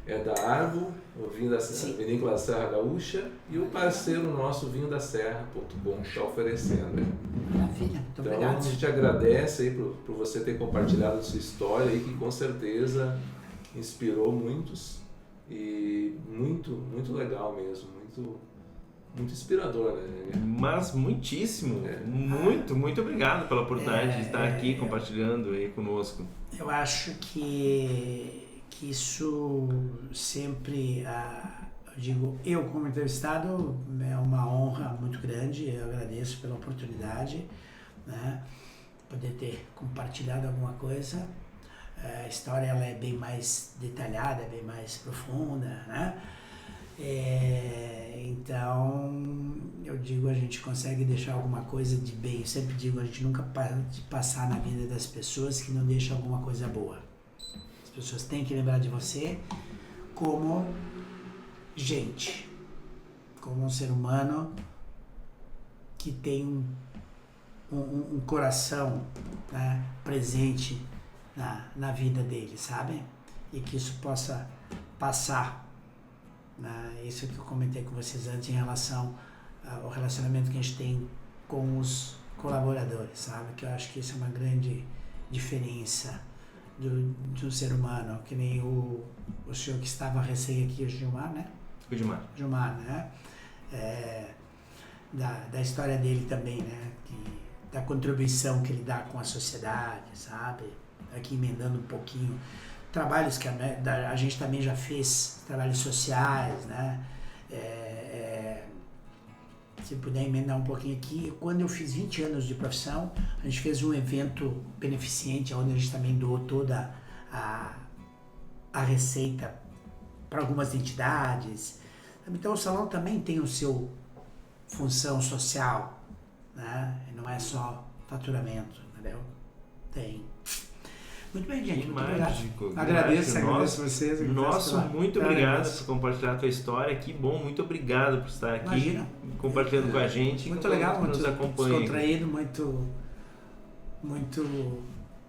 É da Arvo, o Vinho da Serra, Vinícola da Serra Gaúcha, e o parceiro nosso, vinhodaserra.com, está oferecendo. Maravilha, muito então, obrigado. A gente agradece aí por você ter compartilhado a sua história aí, que com certeza inspirou muitos e muito legal mesmo, muito inspirador, né? Mas muitíssimo, muito obrigado pela oportunidade de estar aqui compartilhando aí conosco. Eu acho que que isso sempre, eu como entrevistado, é uma honra muito grande, eu agradeço pela oportunidade, né, poder ter compartilhado alguma coisa. A história ela é bem mais detalhada, é bem mais profunda, né? Então, eu digo, a gente consegue deixar alguma coisa de bem. Eu sempre digo, a gente nunca para de passar na vida das pessoas que não deixa alguma coisa boa. As pessoas têm que lembrar de você como gente, como um ser humano que tem um coração, né, presente na vida dele, sabe? E que isso possa passar. Isso que eu comentei com vocês antes em relação ao relacionamento que a gente tem com os colaboradores, sabe? Que eu acho que isso é uma grande diferença de um ser humano, que nem o senhor que estava recém aqui, o Gilmar, né? O Gilmar, né? Da história dele também, né? Da contribuição que ele dá com a sociedade, sabe? Aqui emendando um pouquinho. Trabalhos que a gente também já fez, trabalhos sociais, né? Se puder emendar um pouquinho aqui, quando eu fiz 20 anos de profissão, a gente fez um evento beneficente, onde a gente também doou toda a receita para algumas entidades. Então o salão também tem o seu função social, né? Não é só faturamento, entendeu? Tem. Muito bem, gente. Muito mágico. Obrigado. Agradeço vocês. Nossa, muito obrigado por compartilhar a tua história. Que bom, muito obrigado por estar aqui. Imagina. Compartilhando com a gente. Muito legal, muito nos acompanha. descontraído, muito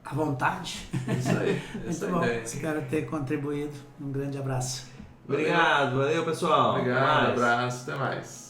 à vontade. Isso aí. Muito bom. Espero ter contribuído. Um grande abraço. Obrigado, valeu pessoal. Obrigado, abraço, até mais.